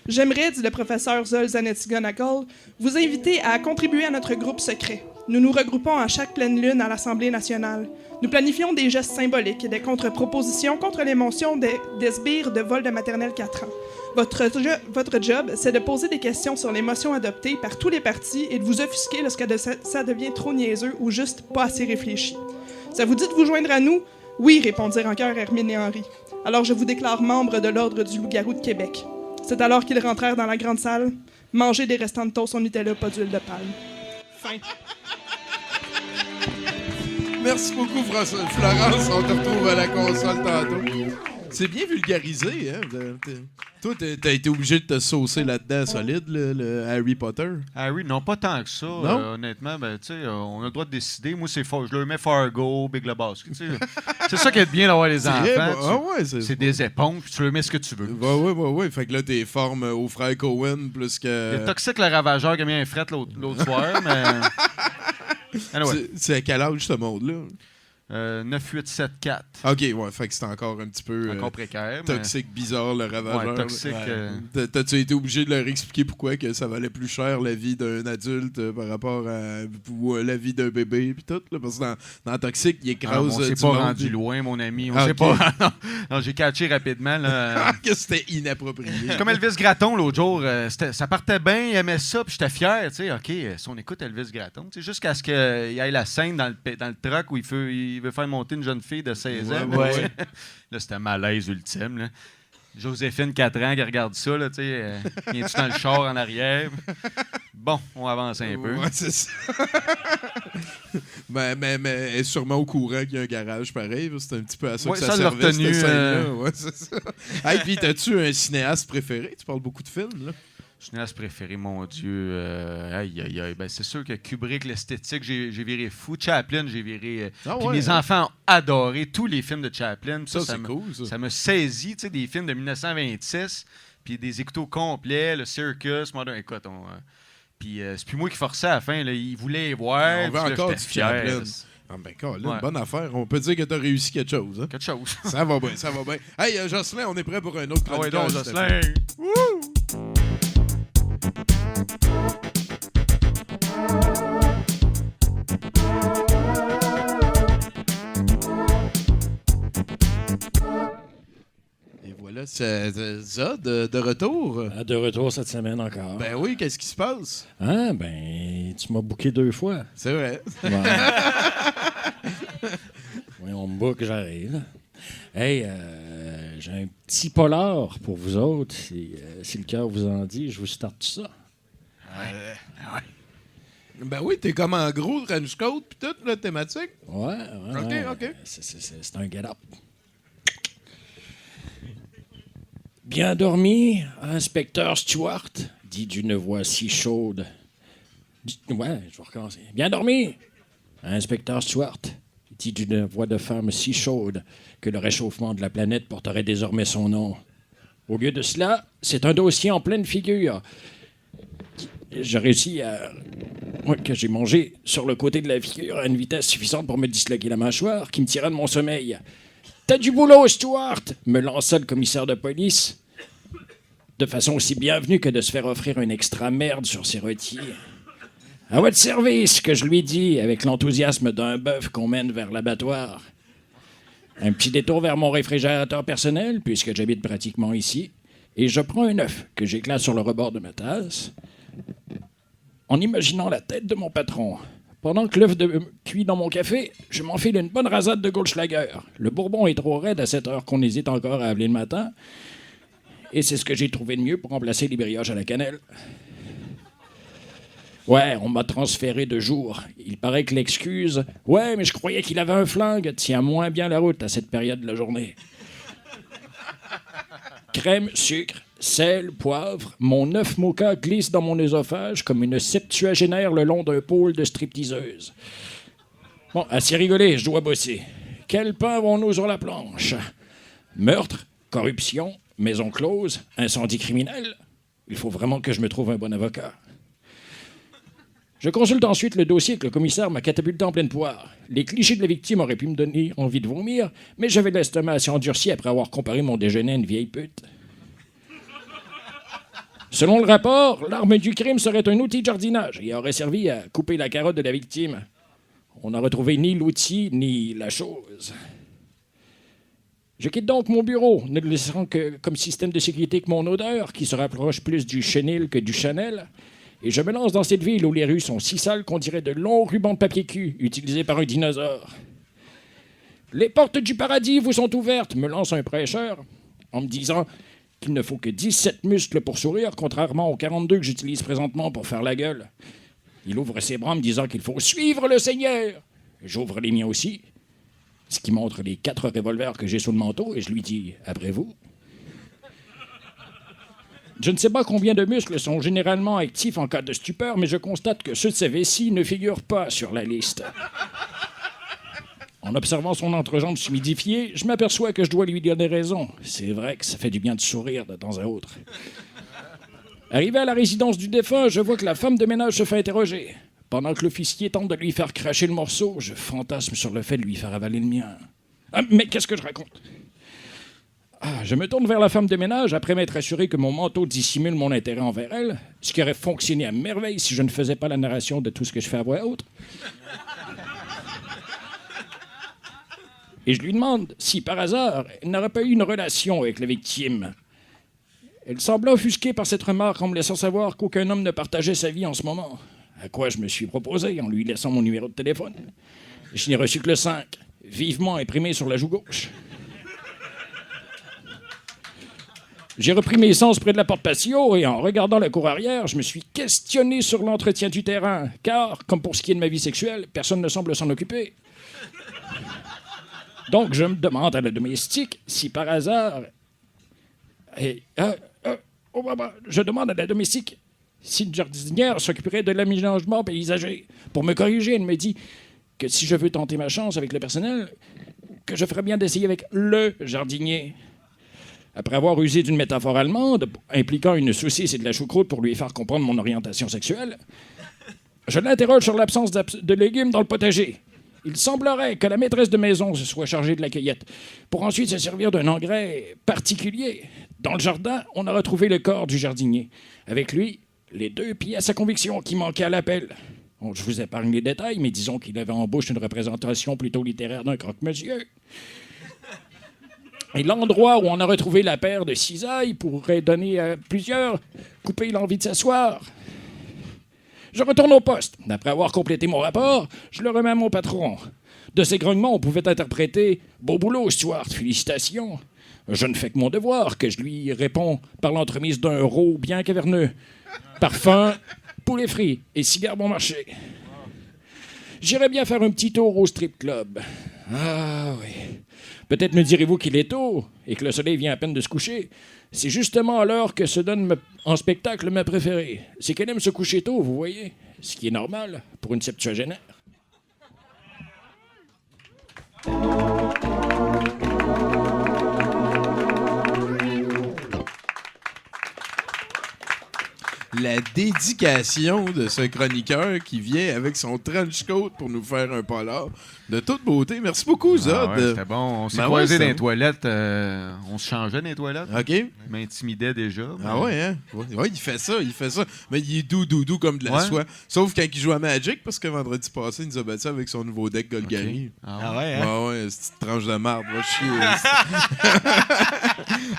J'aimerais, dit le professeur Zol Zanetti Gonagal, vous inviter à contribuer à notre groupe secret. Nous nous regroupons à chaque pleine lune à l'Assemblée nationale. Nous planifions des gestes symboliques et des contre-propositions contre les mentions des sbires de vol de maternelle 4 ans. Votre job, c'est de poser des questions sur les motions adoptées par tous les partis et de vous offusquer lorsque ça devient trop niaiseux ou juste pas assez réfléchi. Ça vous dit de vous joindre à nous? Oui, répondirent en chœur Hermine et Henri. Alors je vous déclare membre de l'Ordre du Loup-garou de Québec. C'est alors qu'ils rentrèrent dans la grande salle, manger des restants de toast au Nutella, pas d'huile de palme. Fin. Merci beaucoup, Florence. On te retrouve à la console tantôt. C'est bien vulgarisé, hein? Toi, t'as été obligé de te saucer là-dedans solide, le Harry Potter. Harry, non, pas tant que ça. Honnêtement, ben, tu sais, on a le droit de décider. Moi, je leur mets Fargo, Big Lebowski. C'est ça qui est bien d'avoir les enfants. C'est des éponges, puis tu leur mets ce que tu veux. Ouais. Fait que là, t'es formes aux frères Cohen plus que. Il y a Toxic le Ravageur qui a mis un fret l'autre soir, mais. Anyway. C'est à quel âge ce monde-là? 9, 8, 7, 4. OK, ouais, fait que c'est encore un petit peu encore précaire. Toxique, bizarre, le ravageur. Ouais, toxique. T'as-tu été obligé de leur expliquer pourquoi que ça valait plus cher la vie d'un adulte par rapport à la vie d'un bébé puis tout? Là, parce que dans Toxique, il écrase on s'est pas rendu loin, mon ami. On s'est pas... non, j'ai catché rapidement. Là. que c'était inapproprié. Comme Elvis Gratton l'autre jour. Ça partait bien, il aimait ça, puis j'étais fier. Tu sais, OK, si on écoute Elvis Gratton, jusqu'à ce qu'il y ait la scène dans le truck où il veut faire monter une jeune fille de 16 ans. Ouais. Là, c'était un malaise ultime. Là. Joséphine, 4 ans, qui regarde ça, là, tu sais, viens-tu dans le char en arrière? Bon, on avance un peu. Ouais, c'est ça. mais elle est sûrement au courant qu'il y a un garage pareil. C'est un petit peu à ça que ça servait, cette scène-là. Ouais, c'est ça. Hey, puis t'as-tu un cinéaste préféré? Tu parles beaucoup de films, là? Cinéaste préféré, mon Dieu. Aïe. Ben, c'est sûr que Kubrick, l'esthétique, j'ai viré fou. Chaplin, j'ai viré. Puis mes enfants ont adoré tous les films de Chaplin. Ça c'est cool, ça. Ça me saisit, tu sais, des films de 1926, puis des écriteaux complets, le Circus, Modern. Écoute, puis c'est plus moi qui forçais à la fin. Là. Ils voulaient les voir. On veut encore du Chaplin. Ah ben, une bonne affaire. On peut dire que tu as réussi quelque chose. Hein? Quelque chose. Ça va bien. Hey, Jocelyn, on est prêt pour un autre chroniqueur. Ah ouais, donc, Jocelyn. Et voilà, c'est ça, de retour. De retour cette semaine encore. Ben oui, qu'est-ce qui se passe? Ah, ben, tu m'as booké 2 fois. C'est vrai. Ouais. Oui, on me book, j'arrive. Hey, j'ai un petit polar pour vous autres. Si le cœur vous en dit, je vous starte ça. Ouais. Ben oui, t'es comme en gros trench coat pis tout, la thématique. Ouais. OK. C'est un get-up. Bien dormi, inspecteur Stewart, dit d'une voix si chaude. Ouais, je vais recommencer. Bien dormi, inspecteur Stewart, dit d'une voix de femme si chaude que le réchauffement de la planète porterait désormais son nom. Au lieu de cela, c'est un dossier en pleine figure. J'ai réussi à... Moi, que j'ai mangé sur le côté de la figure à une vitesse suffisante pour me disloquer la mâchoire qui me tira de mon sommeil. « T'as du boulot, Stewart !» me lança le commissaire de police, de façon aussi bienvenue que de se faire offrir une extra merde sur ses rôtis. « À votre service !» que je lui dis avec l'enthousiasme d'un bœuf qu'on mène vers l'abattoir. Un petit détour vers mon réfrigérateur personnel, puisque j'habite pratiquement ici, et je prends un œuf que j'éclate sur le rebord de ma tasse. en imaginant la tête de mon patron. Pendant que l'œuf cuit dans mon café, je m'enfile une bonne rasade de Goldschlager. Le bourbon est trop raide à cette heure qu'on hésite encore à appeler le matin. Et c'est ce que j'ai trouvé de mieux pour remplacer les brioches à la cannelle. Ouais, on m'a transféré de jour. Il paraît que l'excuse « Ouais, mais je croyais qu'il avait un flingue » tient moins bien la route à cette période de la journée. Crème, sucre, sel, poivre, mon œuf mocha glisse dans mon œsophage comme une septuagénaire le long d'un pôle de stripteaseuse. Bon, assez rigolé, je dois bosser. Quel pain avons-nous sur la planche? Meurtre, corruption, maison close, incendie criminel? Il faut vraiment que je me trouve un bon avocat. Je consulte ensuite le dossier que le commissaire m'a catapulté en pleine poire. Les clichés de la victime auraient pu me donner envie de vomir, mais j'avais l'estomac assez endurci après avoir comparé mon déjeuner à une vieille pute. Selon le rapport, l'arme du crime serait un outil de jardinage et aurait servi à couper la carotte de la victime. On n'a retrouvé ni l'outil, ni la chose. Je quitte donc mon bureau, ne laissant que comme système de sécurité que mon odeur, qui se rapproche plus du chenil que du Chanel, et je me lance dans cette ville où les rues sont si sales qu'on dirait de longs rubans de papier cul utilisés par un dinosaure. Les portes du paradis vous sont ouvertes, me lance un prêcheur, en me disant qu'il ne faut que 17 muscles pour sourire, contrairement aux 42 que j'utilise présentement pour faire la gueule. Il ouvre ses bras en me disant qu'il faut suivre le Seigneur. J'ouvre les miens aussi, ce qui montre les 4 revolvers que j'ai sous le manteau, et je lui dis « Après vous ». Je ne sais pas combien de muscles sont généralement actifs en cas de stupeur, mais je constate que ceux de sa vessie ne figurent pas sur la liste. En observant son entrejambe s'humidifier, je m'aperçois que je dois lui donner raison. C'est vrai que ça fait du bien de sourire de temps à autre. Arrivé à la résidence du défunt, je vois que la femme de ménage se fait interroger. Pendant que l'officier tente de lui faire cracher le morceau, je fantasme sur le fait de lui faire avaler le mien. Ah, mais qu'est-ce que je raconte? Je me tourne vers la femme de ménage après m'être assuré que mon manteau dissimule mon intérêt envers elle, ce qui aurait fonctionné à merveille si je ne faisais pas la narration de tout ce que je fais à voix haute. Et je lui demande si, par hasard, elle n'aurait pas eu une relation avec la victime. Elle semblait offusquée par cette remarque en me laissant savoir qu'aucun homme ne partageait sa vie en ce moment. À quoi je me suis proposé en lui laissant mon numéro de téléphone. Je n'ai reçu que le 5, vivement imprimé sur la joue gauche. J'ai repris mes sens près de la porte patio et en regardant la cour arrière, je me suis questionné sur l'entretien du terrain, car, comme pour ce qui est de ma vie sexuelle, personne ne semble s'en occuper. Donc, je me demande à la domestique si par hasard... je demande à la domestique si une jardinière s'occuperait de l'aménagement paysager. Pour me corriger, elle me dit que si je veux tenter ma chance avec le personnel, que je ferais bien d'essayer avec le jardinier. Après avoir usé d'une métaphore allemande impliquant une saucisse et de la choucroute pour lui faire comprendre mon orientation sexuelle, je l'interroge sur l'absence de légumes dans le potager. Il semblerait que la maîtresse de maison se soit chargée de la cueillette pour ensuite se servir d'un engrais particulier. Dans le jardin, on a retrouvé le corps du jardinier. Avec lui, les 2 pièces à conviction qui manquaient à l'appel. Bon, je vous épargne les détails, mais disons qu'il avait en bouche une représentation plutôt littéraire d'un croque-monsieur. Et l'endroit où on a retrouvé la paire de cisailles pourrait donner à plusieurs couper l'envie de s'asseoir. Je retourne au poste. Après avoir complété mon rapport, je le remets à mon patron. De ces grognements, on pouvait interpréter « Beau boulot, Stuart, félicitations ». Je ne fais que mon devoir, que je lui réponds par l'entremise d'un rot bien caverneux. Parfum, poulet frit et cigare bon marché. J'irais bien faire un petit tour au strip club. Ah oui. Peut-être me direz-vous qu'il est tôt et que le soleil vient à peine de se coucher. C'est justement à l'heure que se donne en spectacle ma préférée. C'est qu'elle aime se coucher tôt, vous voyez. Ce qui est normal pour une septuagénaire. La dédication de ce chroniqueur qui vient avec son trench coat pour nous faire un polar de toute beauté. Merci beaucoup, Zod. Ah ouais, c'était bon. On s'est croisés dans les toilettes. On se changeait dans les toilettes. OK. Il m'intimidait déjà. Mais... Ah ouais, hein? Ouais, il fait ça. Mais il est doux comme de la soie. Sauf quand il joue à Magic, parce que vendredi passé, il nous a battu avec son nouveau deck Golgari. Okay. Ah ouais, hein? Ah ouais, cette petite tranche de marde. Va chier.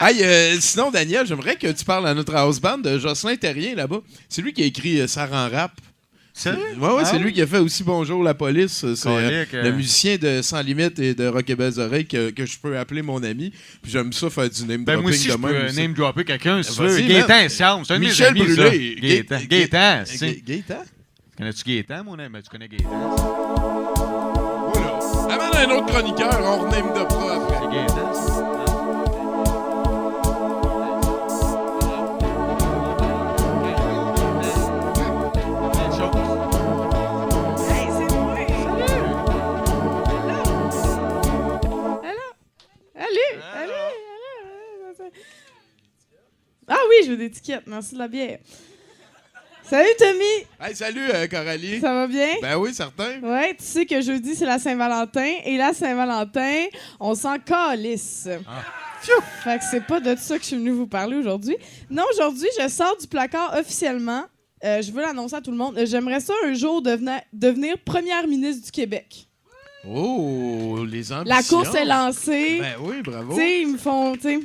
Hey, sinon, Daniel, j'aimerais que tu parles à notre house band de Jocelyn Terrien, là-bas. C'est lui qui a écrit Ça rend rap. Sérieux? Ouais, c'est Ah lui oui? qui a fait aussi Bonjour la police. C'est Colique, le musicien de Sans Limite et de Rock et Belles Oreilles que je peux appeler mon ami. Puis j'aime ça faire du name Ben, dropping moi aussi, de je même. peux aussi. name dropper quelqu'un, si tu veux. Vas-y, Gaétan, man. c'est un de mes Michel amis, ça. Brûlé. Gaétan, c'est. Gaétan? Connais-tu Gaétan, mon ami? Ben, tu connais Gaétan. Voilà. Amène un autre chroniqueur, on rename de pro après. C'est Gaétan, ça. Hey, c'est moi! Allez! Ah oui, je veux des étiquettes. Merci de la bière. Salut, Tommy! Hey, salut, Coralie. Ça va bien? Ben oui, certain. Ouais, tu sais que jeudi, c'est la Saint-Valentin. Et la Saint-Valentin, on s'en calisse. Fait que c'est pas de ça que je suis venue vous parler aujourd'hui. Non, aujourd'hui, je sors du placard officiellement. Je veux l'annoncer à tout le monde. J'aimerais ça un jour devenir première ministre du Québec. Oh, les ambitions. La course est lancée. Ben oui, bravo. Tu sais, ils me font... tu sais,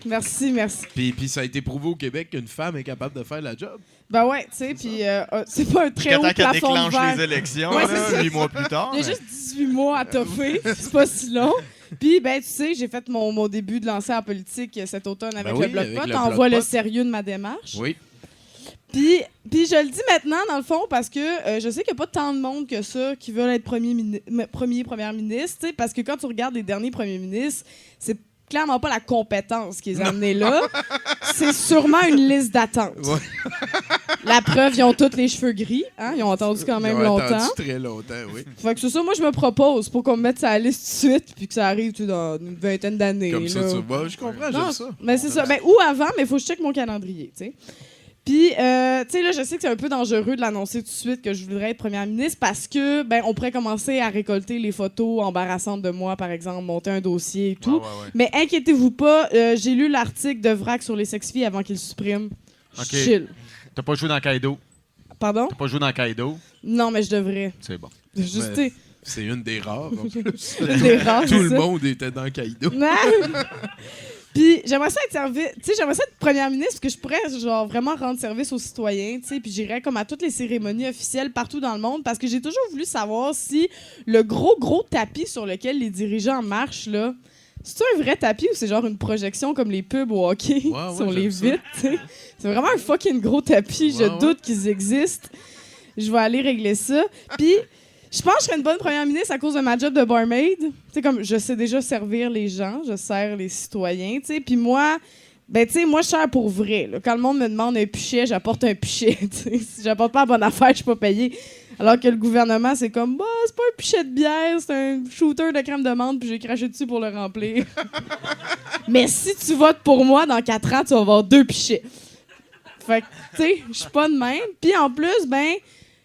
merci. Puis ça a été prouvé au Québec qu'une femme est capable de faire la job. Ben ouais, tu sais, puis c'est pas un très haut Quand qu'elle plafond de déclenche verre. les élections, Ouais, là, c'est ça. 8 mois plus tard. Il y a juste 18 mois à toffer, c'est pas si long. Puis, ben, tu sais, j'ai fait mon début de lancer en politique cet automne avec oui, le Bloc avec Pot. le On Bloc voit le Pot. sérieux de ma démarche. Oui. Puis je le dis maintenant, dans le fond, parce que je sais qu'il n'y a pas tant de monde que ça qui veulent être première ministre, tu sais, parce que quand tu regardes les derniers premiers ministres, c'est clairement pas la compétence qui les a amenés là. C'est sûrement une liste d'attente. Ouais. La preuve, ils ont tous les cheveux gris. Hein? Ils ont attendu quand même Ils ont longtemps. attendu très longtemps, oui. Fait que c'est ça, moi, je me propose pour qu'on me mette sa liste tout de suite puis que ça arrive tu sais, dans une vingtaine d'années. Comme ça, là. tu vois. Je comprends, Non, j'aime ça. mais c'est ça. Ben, ou avant, mais il faut que je check mon calendrier, tu sais. Puis, tu sais, là, je sais que c'est un peu dangereux de l'annoncer tout de suite que je voudrais être première ministre parce que, ben, on pourrait commencer à récolter les photos embarrassantes de moi, par exemple, monter un dossier et tout. Ouais. Mais inquiétez-vous pas, j'ai lu l'article de Vrac sur les sex-filles avant qu'il le supprime. Ok. Chill. T'as pas joué dans Kaido? Pardon? T'as pas joué dans Kaido? Non, mais je devrais. C'est bon. Juste, Ouais. C'est une des rares. en plus. des rares, Tout c'est le ça. monde était dans Kaido. Non. Puis j'aimerais ça être j'aimerais ça être première ministre parce que je pourrais genre vraiment rendre service aux citoyens, tu sais, puis j'irais comme à toutes les cérémonies officielles partout dans le monde parce que j'ai toujours voulu savoir si le gros tapis sur lequel les dirigeants marchent là, c'est un vrai tapis ou c'est genre une projection comme les pubs au hockey Ouais, sur les j'aime ça. vitres, tu sais. C'est vraiment un fucking gros tapis, je Ouais. doute qu'ils existent. Je vais aller régler ça. Puis je pense que je serais une bonne première ministre à cause de ma job de barmaid. Tu sais, comme je sais déjà servir les gens, je sers les citoyens, tu sais. Puis moi, ben, tu sais, moi, je sers pour vrai. Là. Quand le monde me demande un pichet, j'apporte un pichet, tu sais. Si j'apporte pas la bonne affaire, je suis pas payée. Alors que le gouvernement, c'est comme, bah, c'est pas un pichet de bière, c'est un shooter de crème de menthe, puis j'ai craché dessus pour le remplir. Mais si tu votes pour moi, dans 4 ans, tu vas avoir 2 pichets. Fait que, tu sais, je suis pas de même. Puis en plus, ben...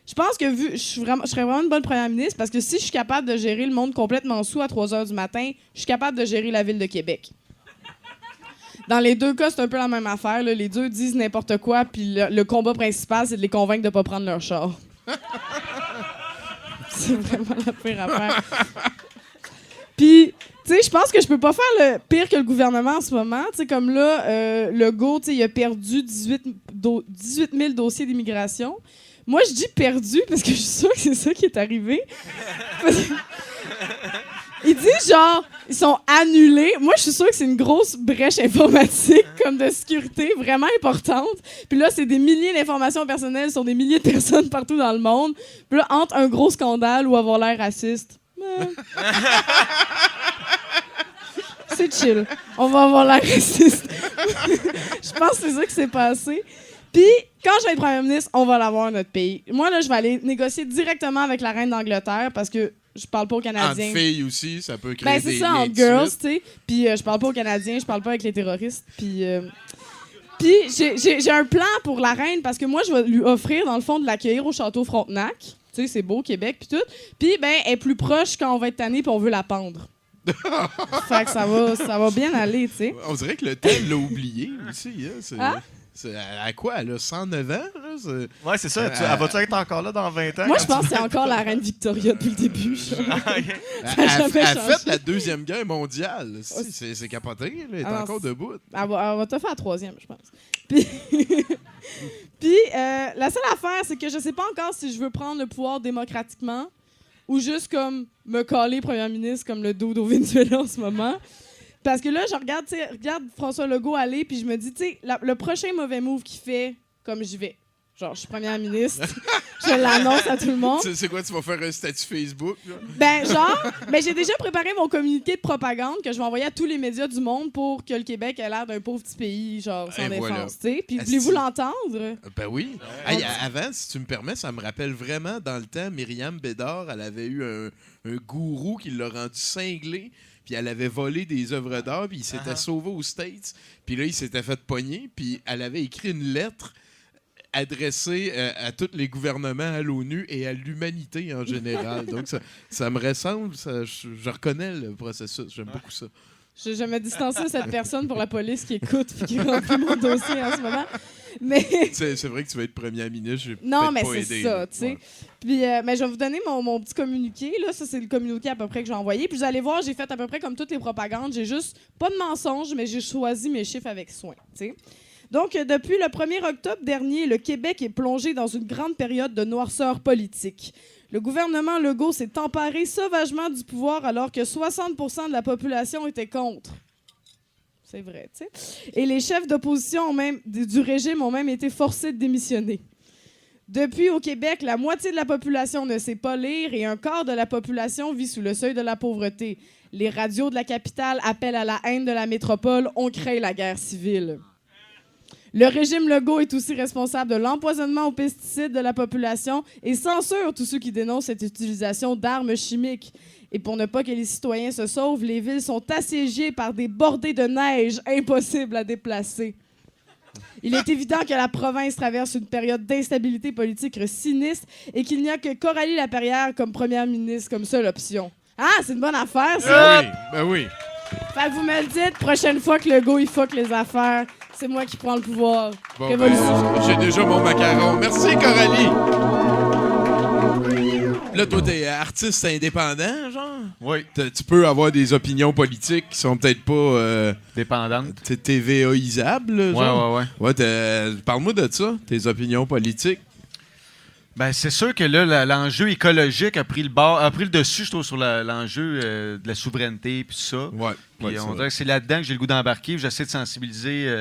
Je pense que je serais vraiment une bonne première ministre parce que si je suis capable de gérer le monde complètement sous à 3 h du matin, je suis capable de gérer la ville de Québec. Dans les deux cas, c'est un peu la même affaire. Là. Les deux disent n'importe quoi, puis le combat principal, c'est de les convaincre de ne pas prendre leur char. C'est vraiment la pire affaire. Puis, tu sais, je pense que je peux pas faire le pire que le gouvernement en ce moment. Tu sais, comme là, Legault, tu sais, il a perdu 18 000 dossiers d'immigration. Moi, je dis perdu parce que je suis sûre que c'est ça qui est arrivé. Il dit genre, ils sont annulés. Moi, je suis sûre que c'est une grosse brèche informatique comme de sécurité vraiment importante. Puis là, c'est des milliers d'informations personnelles sur des milliers de personnes partout dans le monde. Puis là, entre un gros scandale ou avoir l'air raciste. C'est chill. On va avoir l'air raciste. Je pense que c'est ça qui s'est passé. Puis, quand je vais être première ministre, on va l'avoir, notre pays. Moi, là, je vais aller négocier directement avec la reine d'Angleterre parce que je parle pas aux Canadiens. Entre filles aussi, ça peut créer Ben, c'est des ça, liens entre de girls, suite. tu sais. Puis, je parle pas aux Canadiens, je parle pas avec les terroristes. Puis j'ai un plan pour la reine parce que moi, je vais lui offrir, dans le fond, de l'accueillir au château Frontenac. Tu sais, c'est beau, Québec, puis tout. Puis, ben, elle est plus proche quand on va être tanné puis on veut la pendre. Fait que ça va bien aller, tu sais. On dirait que le thème l'a oublié aussi. Hein? Hein? À quoi? Elle a 109 ans? Là? Ouais, c'est ça. Elle va-tu être encore là dans 20 ans? Moi, je pense que c'est encore la reine Victoria depuis le début. Elle a fait la Deuxième Guerre mondiale. C'est capoté. Là. Elle est encore debout. Elle va te faire la troisième, je pense. Puis, la seule affaire, c'est que je sais pas encore si je veux prendre le pouvoir démocratiquement ou juste comme me coller premier ministre comme le dude au Venezuela en ce moment. Parce que là, je regarde François Legault aller, puis je me dis, tu sais, le prochain mauvais move qu'il fait, comme j'y vais. Genre, je suis première ministre, je l'annonce à tout le monde. C'est quoi, tu vas faire un statut Facebook? Là? Ben, j'ai déjà préparé mon communiqué de propagande que je vais envoyer à tous les médias du monde pour que le Québec ait l'air d'un pauvre petit pays, genre, sans défense, tu sais. Puis voulez-vous l'entendre? Ben oui. Hey, avant, si tu me permets, ça me rappelle vraiment, dans le temps, Myriam Bédard, elle avait eu un gourou qui l'a rendu cinglé. Puis elle avait volé des œuvres d'art, puis il s'était sauvé aux States. Puis là, il s'était fait pogner, puis elle avait écrit une lettre adressée à tous les gouvernements, à l'ONU et à l'humanité en général. Donc, ça me ressemble. Je reconnais le processus. J'aime beaucoup ça. Je me distancie de cette personne pour la police qui écoute et qui remplit mon dossier en ce moment. Mais c'est vrai que tu vas être premier ministre. Non, mais c'est ça, tu sais. Ouais. Puis, mais je vais vous donner mon petit communiqué. Là, ça, c'est le communiqué à peu près que j'ai envoyé. Puis, vous allez voir, j'ai fait à peu près comme toutes les propagandes. J'ai juste pas de mensonges, mais j'ai choisi mes chiffres avec soin, tu sais. Donc, depuis le 1er octobre dernier, le Québec est plongé dans une grande période de noirceur politique. Le gouvernement Legault s'est emparé sauvagement du pouvoir alors que 60% de la population était contre. C'est vrai, tu sais. Et les chefs d'opposition du régime ont même été forcés de démissionner. Depuis, au Québec, la moitié de la population ne sait pas lire et un quart de la population vit sous le seuil de la pauvreté. Les radios de la capitale appellent à la haine de la métropole. On crée la guerre civile. Le régime Legault est aussi responsable de l'empoisonnement aux pesticides de la population et censure tous ceux qui dénoncent cette utilisation d'armes chimiques. Et pour ne pas que les citoyens se sauvent, les villes sont assiégées par des bordées de neige impossibles à déplacer. Il est évident que la province traverse une période d'instabilité politique sinistre et qu'il n'y a que Coralie Laperrière comme première ministre comme seule option. Ah, c'est une bonne affaire, ça! Ben oui. Fait que vous me le dites, prochaine fois que Legault il fuck les affaires, c'est moi qui prends le pouvoir. Bon, j'ai déjà mon macaron. Merci, Coralie! Là, toi, t'es artiste indépendant, genre? Oui. Tu peux avoir des opinions politiques qui sont peut-être pas... Dépendante. TVAisables, genre? Ouais. Parle-moi de ça, tes opinions politiques. Ben, c'est sûr que là, l'enjeu écologique a pris le dessus, je trouve, sur l'enjeu de la souveraineté et tout ça. Ouais. Puis on dirait que c'est là-dedans que j'ai le goût d'embarquer. J'essaie de sensibiliser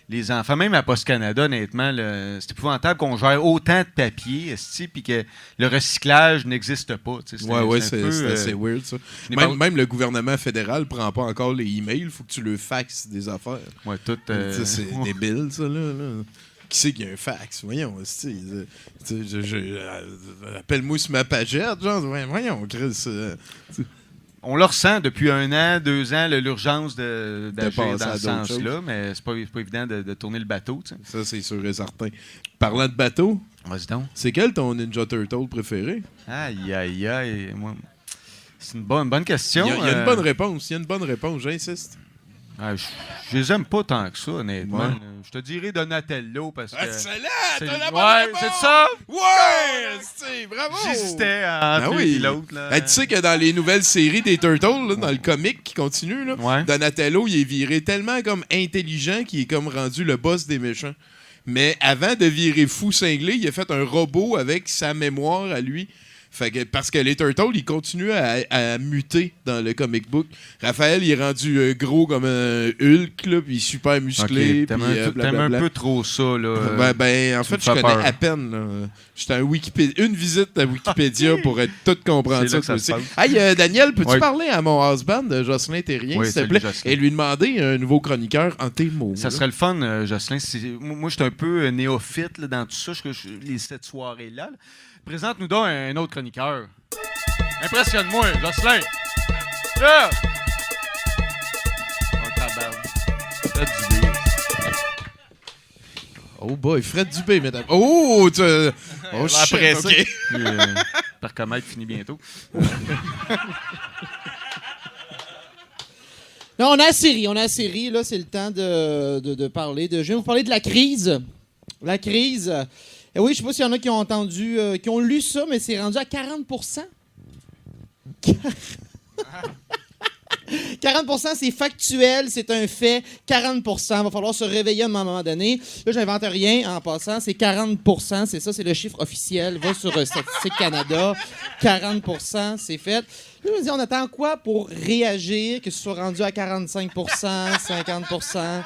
les enfants. Même à Post-Canada, honnêtement, c'est épouvantable qu'on gère autant de papier, puis que le recyclage n'existe pas. C'est assez weird, ça. Même le gouvernement fédéral prend pas encore les emails. Il faut que tu le faxes des affaires. Ouais, tout. C'est débile, ça, là. Qui c'est qu'il y a un fax? Voyons, appelle-moi sur ma pagette, genre, voyons, Chris. On le ressent depuis 1 an, 2 ans, l'urgence d'agir dans ce sens-là, mais c'est pas évident de tourner le bateau. T'sais. Ça, c'est sûr et certain. Parlant de bateau, vas-y donc. C'est quel ton Ninja Turtle préféré? Aïe. Moi, c'est une bonne question. Il y a une bonne réponse. J'insiste. Je les aime pas tant que ça, honnêtement. Ouais. Je te dirais Donatello parce que. Excellent! T'as la bonne réponse! C'est ça? Ouais! Bravo! J'hésitais entre lui et l'autre. Tu sais que dans les nouvelles séries des Turtles, là, dans le comic qui continue, là, Donatello, il est viré tellement comme intelligent qu'il est comme rendu le boss des méchants. Mais avant de virer fou cinglé, il a fait un robot avec sa mémoire à lui. Fait que, parce que les Turtles, ils continuent à muter dans le comic book. Raphaël, il est rendu gros comme un Hulk, là, puis super musclé. T'aimes un peu trop ça, là. En fait, je connais peur. À peine. Là. J'étais une visite à Wikipédia pour être tout comprendre ça. Hey, Daniel, peux-tu parler à mon husband, Jocelyn Terrien, s'il te plaît, et lui demander un nouveau chroniqueur en tes mots? Ça serait le fun, Jocelyn. Moi, je suis un peu néophyte là, dans tout ça, cette soirée-là. Présente-nous donc un autre chroniqueur. Impressionne-moi, Jocelyn. Yeah! Fred Dubé. Oh boy, Fred Dubé, mesdames. Oh, après ça. Okay. Percomètre finit bientôt. Non, on a la série. Là, c'est le temps de parler. Je vais vous parler de la crise. La crise. Et oui, je sais pas s'il y en a qui ont entendu, qui ont lu ça, mais c'est rendu à 40%. 40%, c'est factuel, c'est un fait. 40%, il va falloir se réveiller à un moment donné. Là, j'invente rien en passant. C'est 40%, c'est ça, c'est le chiffre officiel. Va sur Statistique Canada. 40%, c'est fait. Là, je me dis, on attend quoi pour réagir, que ce soit rendu à 45%, 50%,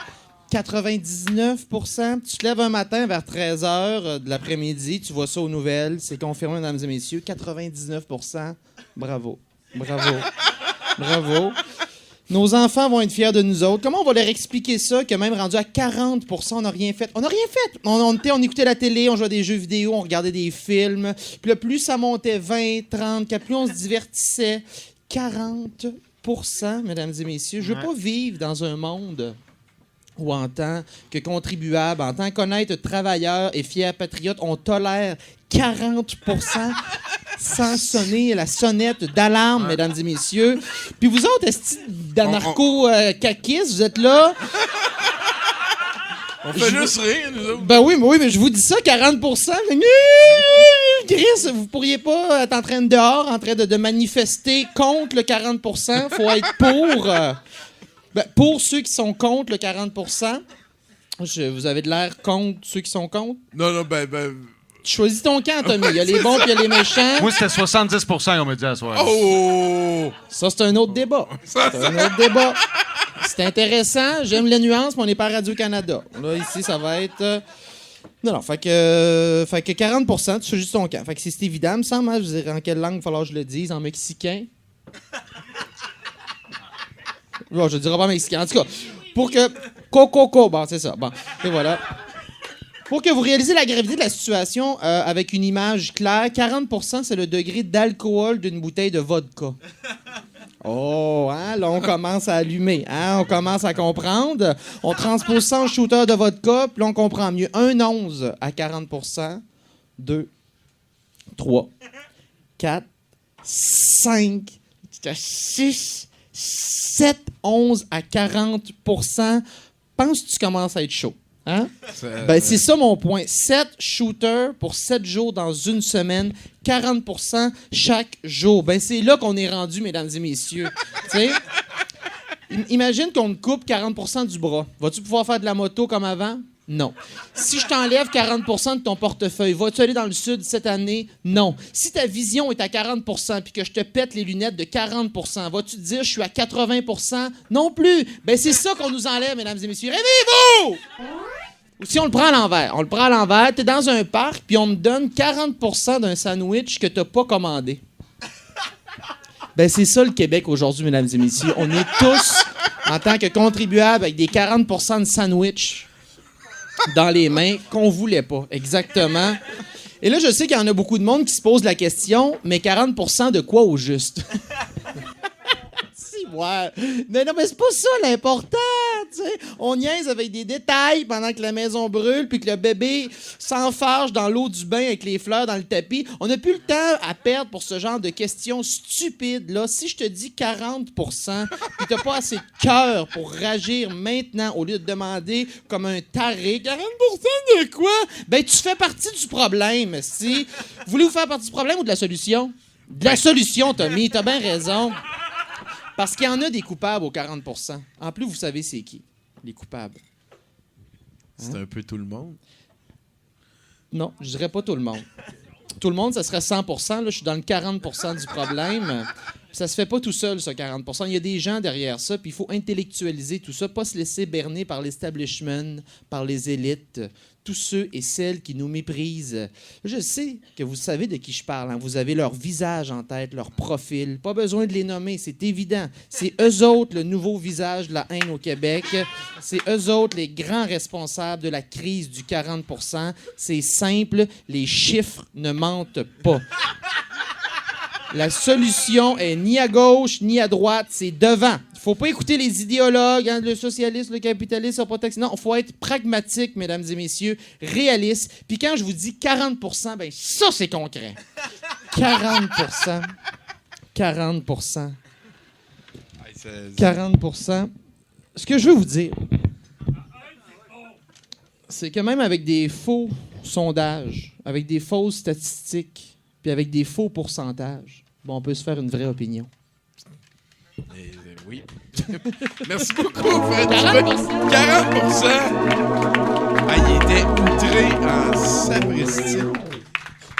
99%? Tu te lèves un matin vers 13h de l'après-midi, tu vois ça aux nouvelles, c'est confirmé, mesdames et messieurs, 99%. Bravo. Bravo. Nos enfants vont être fiers de nous autres. Comment on va leur expliquer ça, que même rendu à 40%, on n'a rien fait? On n'a rien fait! On écoutait la télé, on jouait à des jeux vidéo, on regardait des films. Puis là, plus ça montait 20, 30, plus on se divertissait. 40%, mesdames et messieurs. Je veux pas vivre dans un monde où, en tant que contribuable, en tant qu'honnête travailleur et fier patriote, on tolère 40% sans sonner la sonnette d'alarme, mesdames et messieurs. Puis vous autres, esti d'anarcho-caquistes, vous êtes là. On fait juste rire, nous autres. Ben oui, mais je vous dis ça, 40%. Chris, vous pourriez pas être en train de dehors, en train de manifester contre le 40%. Faut être pour. Pour ceux qui sont contre le 40%, vous avez de l'air contre ceux qui sont contre? Non, Choisis ton camp, Tommy. Il y a les bons puis il y a les méchants. Moi, c'était 70%, on m'a dit à soir. Oh! Ça, c'est un autre débat. C'est intéressant. J'aime les nuances, mais on n'est pas à Radio-Canada. Là, ici, ça va être... Non, fait que 40%, tu choisis ton camp. Fait que c'est évident, me semble. Je veux dire, en quelle langue il va falloir que je le dise? En mexicain? Bon, je ne dirai pas mexicain. En tout cas, pour que... Coco, bon, c'est ça. Bon, et voilà. Pour que vous réalisez la gravité de la situation avec une image claire, 40%, c'est le degré d'alcool d'une bouteille de vodka. Oh, hein, là, on commence à allumer. Hein, on commence à comprendre. On transpose ça en shooter de vodka, puis là, on comprend mieux. 1,11 à 40%. 2, 3, 4, 5, 6, 7, 11 à 40%. Pense que tu commences à être chaud. Hein? C'est ça mon point. 7 shooters pour 7 jours dans une semaine, 40% chaque jour. C'est là qu'on est rendu, mesdames et messieurs. T'sais? Imagine qu'on te coupe 40% du bras. Vas-tu pouvoir faire de la moto comme avant? Non. Si je t'enlève 40% de ton portefeuille, vas-tu aller dans le sud cette année? Non. Si ta vision est à 40% puis que je te pète les lunettes de 40%, vas-tu te dire je suis à 80%? Non plus. C'est ça qu'on nous enlève, mesdames et messieurs. Réveillez-vous! Ou si on le prend à l'envers, t'es dans un parc puis on me donne 40% d'un sandwich que t'as pas commandé. C'est ça le Québec aujourd'hui, mesdames et messieurs. On est tous, en tant que contribuables, avec des 40% de sandwich dans les mains qu'on voulait pas. Exactement. Et là, je sais qu'il y en a beaucoup de monde qui se pose la question, mais 40% de quoi au juste? Ouais. Non, mais c'est pas ça l'important, tu sais. On niaise avec des détails pendant que la maison brûle puis que le bébé s'enfarge dans l'eau du bain avec les fleurs dans le tapis. On n'a plus le temps à perdre pour ce genre de questions stupides, là. Si je te dis 40% puis t'as pas assez de cœur pour réagir maintenant au lieu de demander comme un taré, 40% de quoi? Tu fais partie du problème, si. Voulez-vous faire partie du problème ou de la solution? De la solution, Tommy, t'as bien raison. Parce qu'il y en a des coupables aux 40%. En plus, vous savez c'est qui, les coupables. Hein? C'est un peu tout le monde. Non, je dirais pas tout le monde. Tout le monde, ça serait 100%. Là, je suis dans le 40% du problème. Ça se fait pas tout seul, ce 40%. Il y a des gens derrière ça, puis il faut intellectualiser tout ça, pas se laisser berner par l'establishment, par les élites, tous ceux et celles qui nous méprisent. Je sais que vous savez de qui je parle. Hein? Vous avez leur visage en tête, leur profil. Pas besoin de les nommer, c'est évident. C'est eux autres le nouveau visage de la haine au Québec. C'est eux autres les grands responsables de la crise du 40%. C'est simple, les chiffres ne mentent pas. La solution est ni à gauche ni à droite, c'est devant. Il faut pas écouter les idéologues, hein, le socialisme, le capitalisme, le protectionnisme. Non, il faut être pragmatique, mesdames et messieurs, réaliste. Puis quand je vous dis 40%, ça, c'est concret. 40%. 40%. 40 Ce que je veux vous dire, c'est que même avec des faux sondages, avec des fausses statistiques, puis avec des faux pourcentages, on peut se faire une vraie opinion. Oui. Merci beaucoup, Fred. 40 Ah, il était outré en sapristi.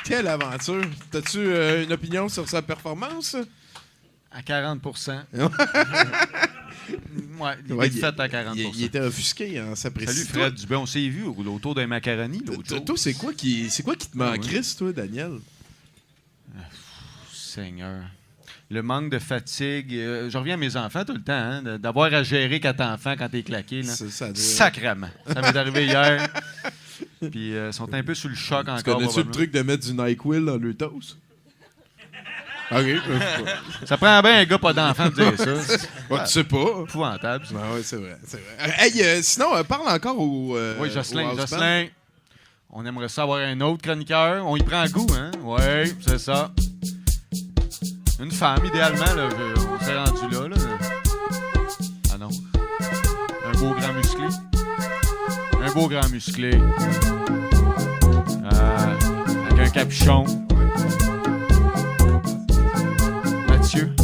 Quelle aventure. T'as-tu une opinion sur sa performance? À 40 Ouais, il Ouais, est fait à 40 il était offusqué en sapristi. Salut Fred Dubé, on s'est vu autour d'un macaroni l'autre jour. Toi, c'est quoi qui te manquerait, toi, Daniel? Seigneur. Le manque de fatigue. Je reviens à mes enfants tout le temps, hein, d'avoir à gérer 4 enfants quand t'es claqué. Là. Sacrément. Ça m'est arrivé hier. Puis ils sont un peu sous le choc encore. Connais-tu le truc de mettre du NyQuil dans le toast? OK. Ça prend bien un gars pas d'enfant de dire ça. Ouais, tu sais pas. Épouvantable. Oui, c'est vrai. Hey, sinon, parle encore au. Oui, Jocelyn. au house band. Jocelyn. On aimerait ça avoir un autre chroniqueur. On y prend goût, hein? Oui, c'est ça. Une femme, idéalement, là, on s'est rendu là. Ah non. Un beau grand musclé. Un beau grand musclé. Avec un capuchon. Mathieu.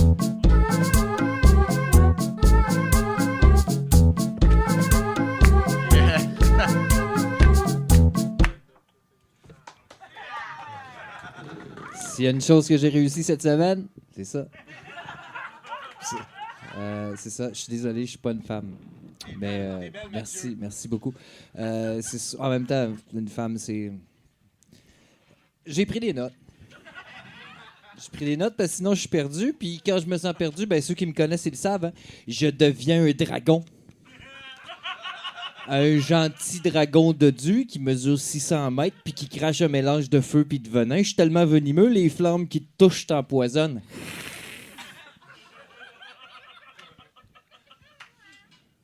S'il y a une chose que j'ai réussi cette semaine, c'est ça. C'est ça. Je suis désolé, je suis pas une femme. Mais merci beaucoup. En même temps, une femme, c'est... J'ai pris des notes. J'ai pris des notes parce que sinon je suis perdu. Puis quand je me sens perdu, ben ceux qui me connaissent, ils le savent. Hein, je deviens un dragon. Un gentil dragon de Dieu qui mesure 600 mètres puis qui crache un mélange de feu puis de venin. Je suis tellement venimeux, les flammes qui te touchent t'empoisonnent.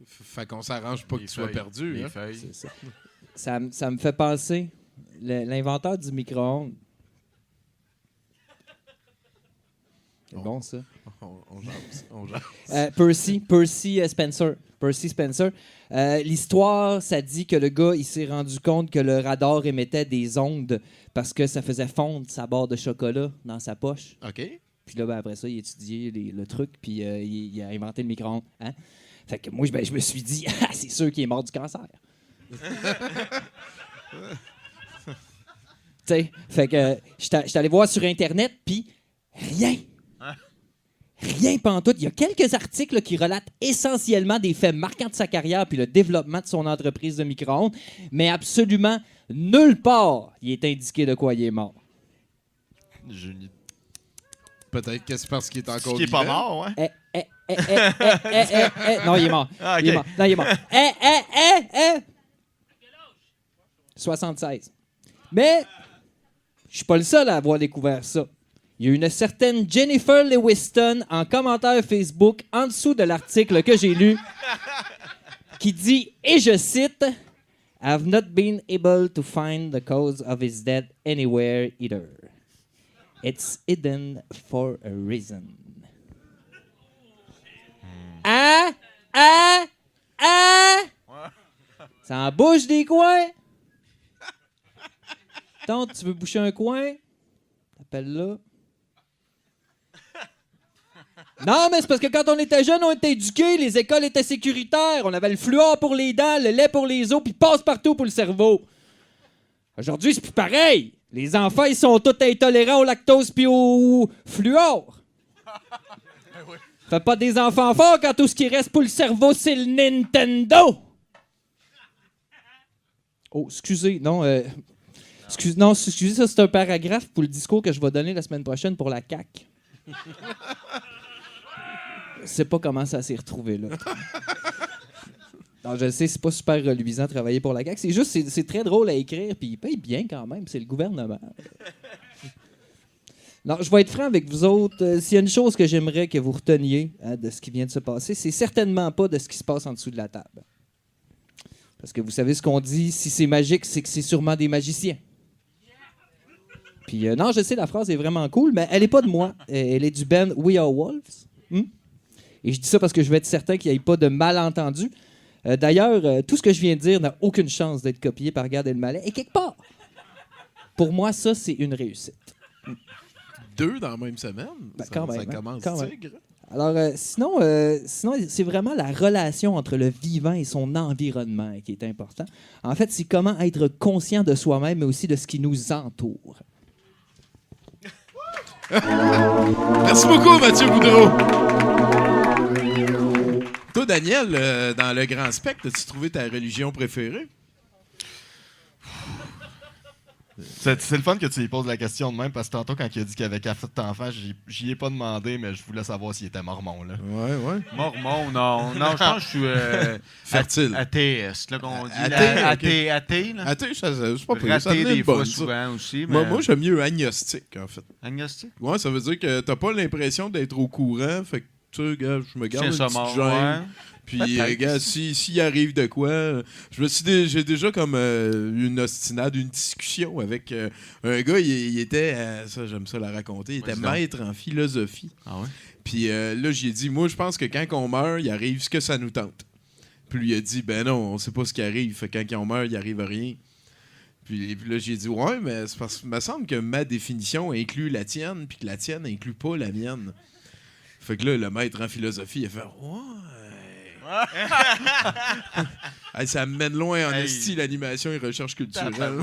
Fait qu'on s'arrange pas que tu sois perdu. Hein? C'est ça. Ça me fait penser, l'inventeur du micro-ondes. C'est bon, ça. On jase. Percy Spencer. Percy Spencer. L'histoire, ça dit que le gars, il s'est rendu compte que le radar émettait des ondes parce que ça faisait fondre sa barre de chocolat dans sa poche. OK. Puis là, après ça, il a étudié le truc, puis il a inventé le micro-ondes. Hein? Fait que moi, je me suis dit, c'est sûr qu'il est mort du cancer. Tu sais, fait que j'étais allé voir sur Internet, puis rien. Rien pantoute. Il y a quelques articles là, qui relatent essentiellement des faits marquants de sa carrière puis le développement de son entreprise de micro-ondes, mais absolument nulle part il est indiqué de quoi il est mort. Peut-être que c'est parce qu'il est encore Qui est pas mort, ouais. Non, il est mort. Ah, OK. Il est mort. Non, il est mort. 76. Mais je suis pas le seul à avoir découvert ça. Il y a une certaine Jennifer Lewiston en commentaire Facebook en dessous de l'article que j'ai lu qui dit, et je cite, « I've not been able to find the cause of his death anywhere either. It's hidden for a reason. » Ça en bouche des coins? Tante, tu veux boucher un coin? T'appelles là. Non, mais c'est parce que quand on était jeunes, on était éduqués, les écoles étaient sécuritaires, on avait le fluor pour les dents, le lait pour les os, puis passe-partout pour le cerveau. Aujourd'hui, c'est plus pareil. Les enfants, ils sont tous intolérants au lactose puis au fluor. Fais pas des enfants forts quand tout ce qui reste pour le cerveau, c'est le Nintendo. Oh, excusez, non, excusez, ça, c'est un paragraphe pour le discours que je vais donner la semaine prochaine pour la CAQ. Je sais pas comment ça s'est retrouvé, là. Non, je le sais, c'est pas super reluisant de travailler pour la CAQ. C'est juste, c'est très drôle à écrire, puis ils payent bien quand même, c'est le gouvernement. Non, je vais être franc avec vous autres. S'il y a une chose que j'aimerais que vous reteniez de ce qui vient de se passer, c'est certainement pas de ce qui se passe en dessous de la table. Parce que vous savez ce qu'on dit, si c'est magique, c'est que c'est sûrement des magiciens. Puis non, je sais, la phrase est vraiment cool, mais elle est pas de moi. Elle est du band We Are Wolves. Et je dis ça parce que je veux être certain qu'il n'y ait pas de malentendu. D'ailleurs, tout ce que je viens de dire n'a aucune chance d'être copié par Gad Elmaleh. Et quelque part, pour moi, ça, c'est une réussite. 2 dans la même semaine? Ben, ça, quand même, ça hein, commence quand même. tigre. Alors, sinon, c'est vraiment la relation entre le vivant et son environnement qui est important. En fait, c'est comment être conscient de soi-même, mais aussi de ce qui nous entoure. Merci beaucoup, Mathieu Boudreau. Toi, Daniel, dans le grand spectre, as-tu trouvé ta religion préférée? C'est le fun que tu lui poses la question de même, parce que tantôt, quand il a dit qu'il avait 4 enfants, j'y ai pas demandé, mais je voulais savoir s'il était mormon. Là. Ouais. Mormon, non. Non, je pense que je suis Fertile. Athéiste, là, qu'on dit. Athée, Athée, là. Athée, c'est pas pire. Ça Raté venait des de fois bonne, ça. souvent aussi. Mais... Moi, j'aime mieux agnostique, en fait. Agnostique? Ouais, ça veut dire que t'as pas l'impression d'être au courant, fait que tu sais, gars, je me garde Tiens, une ça petite mort, gêne. ouais. Puis, gars, s'il arrive de quoi, j'ai déjà comme une ostinade, une discussion avec un gars, il était, ça j'aime ça la raconter, il était maître en philosophie. Ah ouais? Puis là, j'ai dit, moi, je pense que quand on meurt, il arrive ce que ça nous tente. Puis lui, il a dit, ben non, on sait pas ce qui arrive, fait que quand on meurt, il arrive rien. Puis là, j'ai dit, ouais, mais c'est parce qu'il me semble que ma définition inclut la tienne, puis que la tienne inclut pas la mienne. Fait que là, le maître en philosophie, il a fait, ouais. Hey, ça me mène loin en esti, l'animation et recherche culturelle.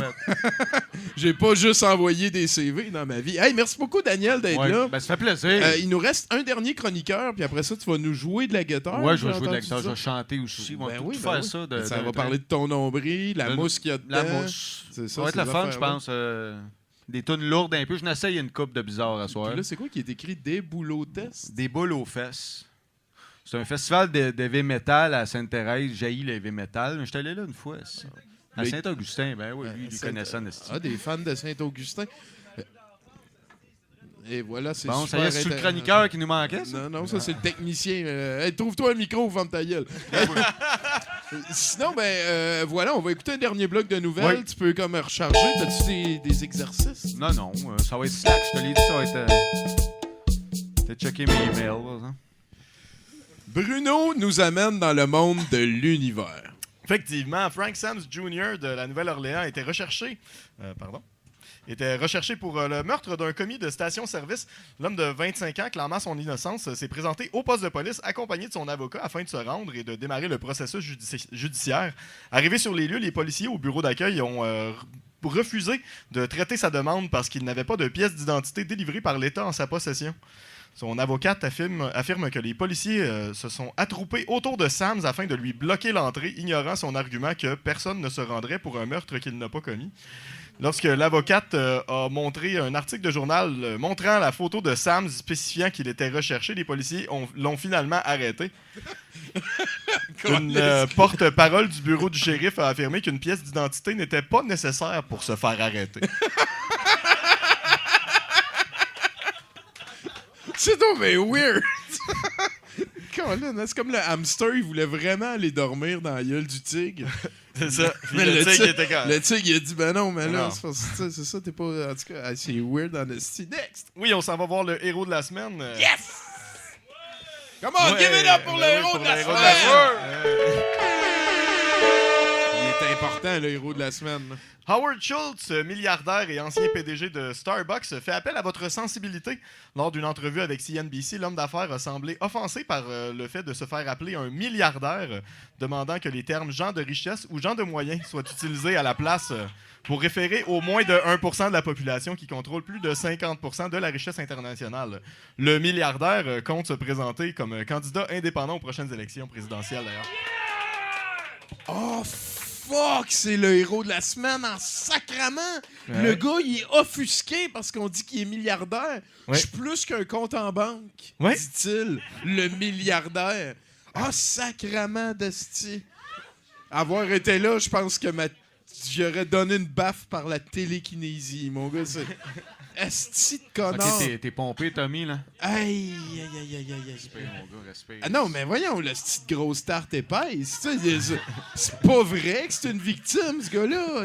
J'ai pas juste envoyé des CV dans ma vie. Hey, merci beaucoup, Daniel, d'être là. Ben, ça fait plaisir. Il nous reste un dernier chroniqueur, puis après ça, tu vas nous jouer de la guitare. Ouais, je vais jouer de la guitare, je vais chanter aussi. Ben On oui, va ben faire oui. ça. Ça va parler de ton nombril, la mousse qu'il y a dedans. La mousse. C'est Ça va être le fun, je pense. Des tunes lourdes un peu. Je n'essaye une coupe de bizarre à soir. Puis là, c'est quoi qui est écrit des boulots test? Des boules aux fesses. C'est un festival de heavy metal à Sainte-Thérèse. Jaillit le heavy metal. Je suis allé là une fois. Ça. À Saint-Augustin, ben oui, lui, il connaît ça. Ah, des fans de Saint-Augustin. Et voilà, c'est bon, super ça y est, c'est le chroniqueur qui nous manquait, ça? Non, ça, c'est le technicien. Hey, trouve-toi un micro, ferme ta gueule. Sinon, voilà, on va écouter un dernier bloc de nouvelles. Oui. Tu peux comme recharger. T'as-tu des exercices? Non, ça va être slack. Je te l'ai dit, ça va être... T'as checké mes emails, là. Bruno nous amène dans le monde de l'univers. Effectivement, Frank Sams Jr. de la Nouvelle-Orléans était recherché. Était recherché pour le meurtre d'un commis de station-service. L'homme de 25 ans, clamant son innocence, s'est présenté au poste de police accompagné de son avocat afin de se rendre et de démarrer le processus judiciaire. Arrivé sur les lieux, les policiers au bureau d'accueil ont refusé de traiter sa demande parce qu'il n'avait pas de pièce d'identité délivrée par l'État en sa possession. Son avocate affirme que les policiers se sont attroupés autour de Sams afin de lui bloquer l'entrée, ignorant son argument que personne ne se rendrait pour un meurtre qu'il n'a pas commis. Lorsque l'avocate a montré un article de journal montrant la photo de Sams spécifiant qu'il était recherché, les policiers l'ont finalement arrêté. Une porte-parole du bureau du shérif a affirmé qu'une pièce d'identité n'était pas nécessaire pour se faire arrêter. C'est donc mais weird! C'est comme le hamster, il voulait vraiment aller dormir dans la gueule du tigre. C'est ça. Mais le tigre était quand le tigre, il a dit, ben non, mais là, non. c'est ça, t'es pas... En tout cas, c'est weird en esti. Next! Oui, on s'en va voir le héros de la semaine. Yes! Come on, give it up pour le héros de la semaine! Il est important, le héros de la semaine. Howard Schultz, milliardaire et ancien PDG de Starbucks, fait appel à votre sensibilité. Lors d'une entrevue avec CNBC, l'homme d'affaires a semblé offensé par le fait de se faire appeler un milliardaire, demandant que les termes gens de richesse ou gens de moyens soient utilisés à la place pour référer au moins de 1% de la population qui contrôle plus de 50% de la richesse internationale. Le milliardaire compte se présenter comme candidat indépendant aux prochaines élections présidentielles, d'ailleurs. Oh, fuck, c'est le héros de la semaine en sacrament. Ouais. Le gars, il est offusqué parce qu'on dit qu'il est milliardaire. Ouais. Je suis plus qu'un compte en banque, dit-il. Le milliardaire. Ah, sacrament d'esti. Avoir été là, je pense que j'aurais donné une baffe par la télékinésie, mon gars. C'est... Esti de connard. Ok, t'es pompé, Tommy, là. Aïe. Respire, mon gars, respire. Ah non, mais voyons, la petite grosse tarte épaisse. C'est pas vrai que c'est une victime, ce gars-là.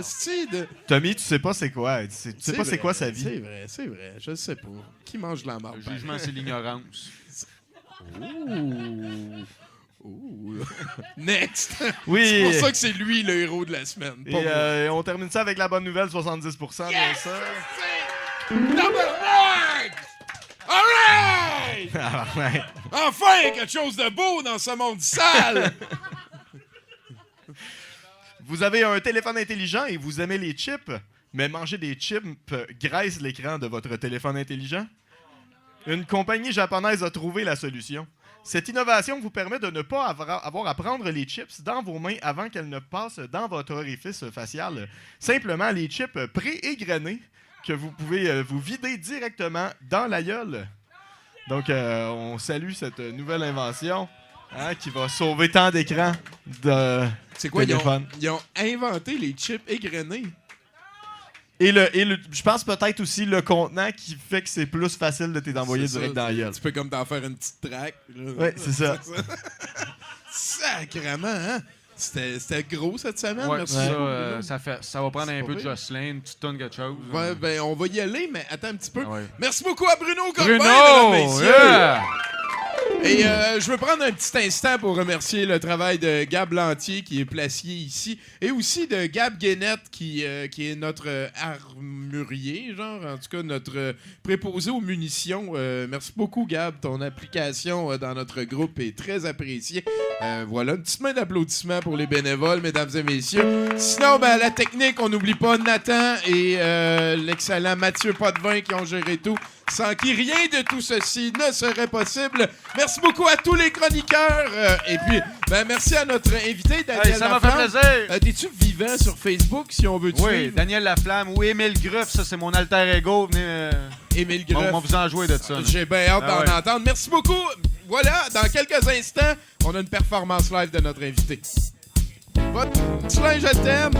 Tommy, tu sais pas c'est quoi. Tu sais pas c'est quoi sa vie. C'est vrai. Je sais pas. Qui mange de la marde? Le jugement, c'est l'ignorance. Next! Oui. C'est pour ça que c'est lui le héros de la semaine. Et pas moi. on termine ça avec la bonne nouvelle, 70%, bien sûr. Number one! All right! Ouais. Enfin, quelque chose de beau dans ce monde sale! Vous avez un téléphone intelligent et vous aimez les chips, mais manger des chips graisse l'écran de votre téléphone intelligent? Une compagnie japonaise a trouvé la solution. Cette innovation vous permet de ne pas avoir à prendre les chips dans vos mains avant qu'elles ne passent dans votre orifice facial. Simplement les chips pré-égrenés que vous pouvez vous vider directement dans la gueule. Donc, on salue cette nouvelle invention qui va sauver tant d'écrans de C'est quoi, téléphone. ils ont inventé les chips égrenés? Et je pense peut-être aussi le contenant qui fait que c'est plus facile de t'envoyer C'est direct ça, dans la gueule. Tu peux comme t'en faire une petite traque. Oui, c'est ça. Sacrément, hein? C'était gros cette semaine. Ouais, merci. ça va prendre C'est un pas peu de pire. Jocelyn, une petite tonne quelque chose. Ouais, ben, on va y aller, mais attends un petit peu. Ah ouais. Merci beaucoup à Bruno Corbin, Bruno! mesdames, messieurs. Yeah! Et je veux prendre un petit instant pour remercier le travail de Gab Lantier qui est placier ici et aussi de Gab Guénette qui est notre armurier, genre, en tout cas notre préposé aux munitions. Merci beaucoup, Gab. Ton application dans notre groupe est très appréciée. Voilà, une petite main d'applaudissement pour les bénévoles, mesdames et messieurs. Sinon, ben, la technique, on n'oublie pas Nathan et l'excellent Mathieu Potvin qui ont géré tout, sans qui rien de tout ceci ne serait possible. Merci beaucoup à tous les chroniqueurs. Et puis, ben, merci à notre invité, Daniel Hey, ça m'a fait Laflamme. plaisir. T'es-tu vivant sur Facebook, si on veut te Oui, suivre? Daniel Laflamme ou Émile Gruff, ça c'est mon alter ego. Venez, Émile on Gruff. va vous en jouer de ça. là. J'ai bien hâte Ah d'en ouais. entendre. Merci beaucoup. Voilà, dans quelques instants, on a une performance live de notre invité. Votre linge, je t'aime.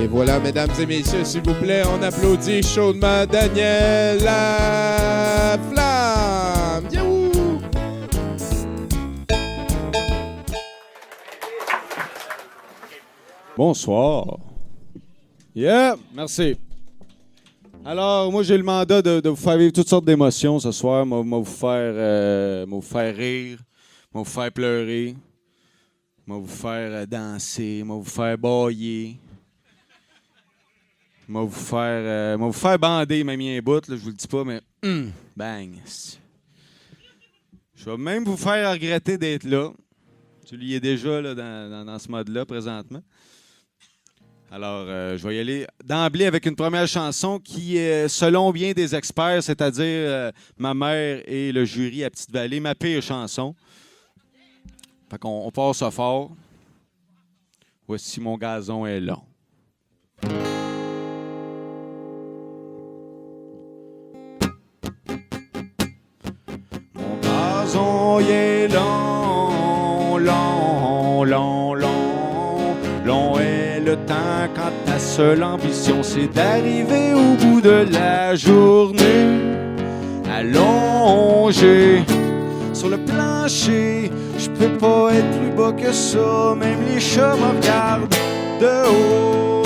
Et voilà, mesdames et messieurs, s'il vous plaît, on applaudit chaudement Daniel Laflamme. Youhou! Bonsoir. Yeah, merci. Alors, moi, j'ai le mandat de vous faire vivre toutes sortes d'émotions ce soir. Moi, vous faire rire, moi, vous faire pleurer, moi, vous faire danser, moi, vous faire bailler, moi, vous faire bander, même un bout, là, je vous le dis pas, mais bang. Je vais même vous faire regretter d'être là. Tu l'y es déjà là, dans ce mode-là présentement. Alors, je vais y aller d'emblée avec une première chanson qui est, selon bien des experts, c'est-à-dire ma mère et le jury à Petite-Vallée, ma pire chanson. Fait qu'on part ça fort. Voici mon gazon est long. Mon gazon il est long, long, long, long. Long est le temps quand ta seule ambition c'est d'arriver au bout de la journée. Allongé sur le plancher, je peux pas être plus bas que ça, même les chats me regardent de haut.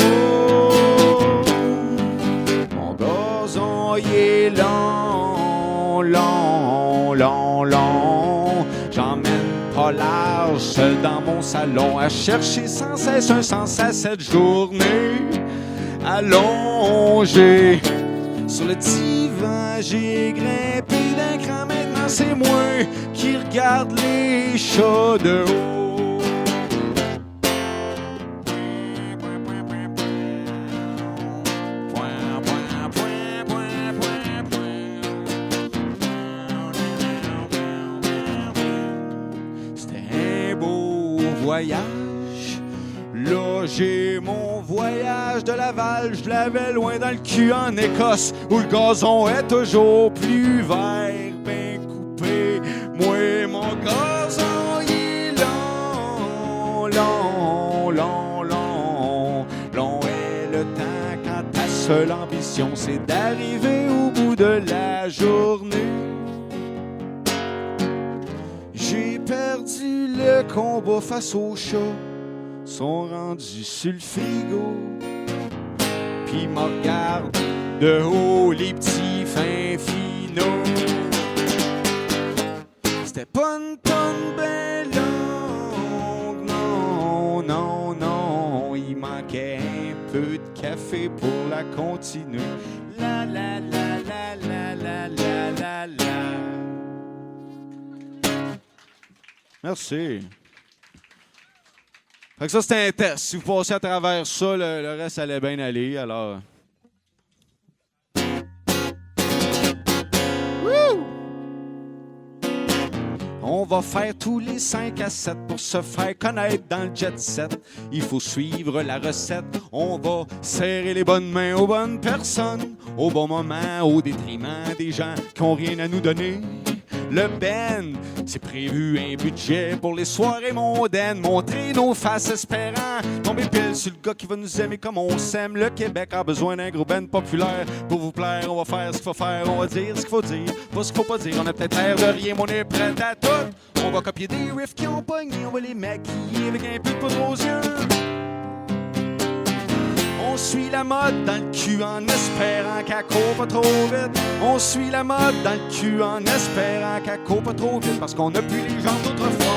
Mon gazon il est long, long, long, long. J'emmène pas large, seul dans mon salon, à chercher sans cesse un sens à cette journée. Allongé sur le divan, j'ai grimpé d'un cran, maintenant c'est moi qui regarde les chats de haut. C'était un beau voyage. Là, j'ai mon voyage de Laval, je l'avais loin dans le cul en Écosse, où le gazon est toujours plus vert, ben coupé. Moi, mon gazon, il est long, long, long, long. Long est le temps quand ta seule ambition, c'est d'arriver au bout de la journée. J'ai perdu le combat face au chat, sont rendus sur le frigo, pis me regardent de haut les petits fins finaux. C'était pas une tonne ben longue, non, non, non. Il manquait un peu de café pour la continuer. La la la la la la la la la. Merci. Fait que ça, c'était un test. Si vous passez à travers ça, le reste allait bien aller, alors... Woo! On va faire tous les 5 à 7 pour se faire connaître dans le jet set. Il faut suivre la recette. On va serrer les bonnes mains aux bonnes personnes, au bon moment, au détriment des gens qui n'ont rien à nous donner. Le band, c'est prévu un budget pour les soirées mondaines. Montrer nos faces espérant tomber pile sur le gars qui va nous aimer comme on s'aime. Le Québec a besoin d'un gros band populaire pour vous plaire. On va faire ce qu'il faut faire, on va dire ce qu'il faut dire, pas ce qu'il faut pas dire. On a peut-être l'air de rien, mais on est prêt à tout. On va copier des riffs qui ont pogné, on va les maquiller avec un peu de poudre aux yeux. On suit la mode dans le cul en espérant qu'elle court pas trop vite. On suit la mode dans le cul en espérant qu'elle court pas trop vite, parce qu'on n'a plus les jambes d'autrefois.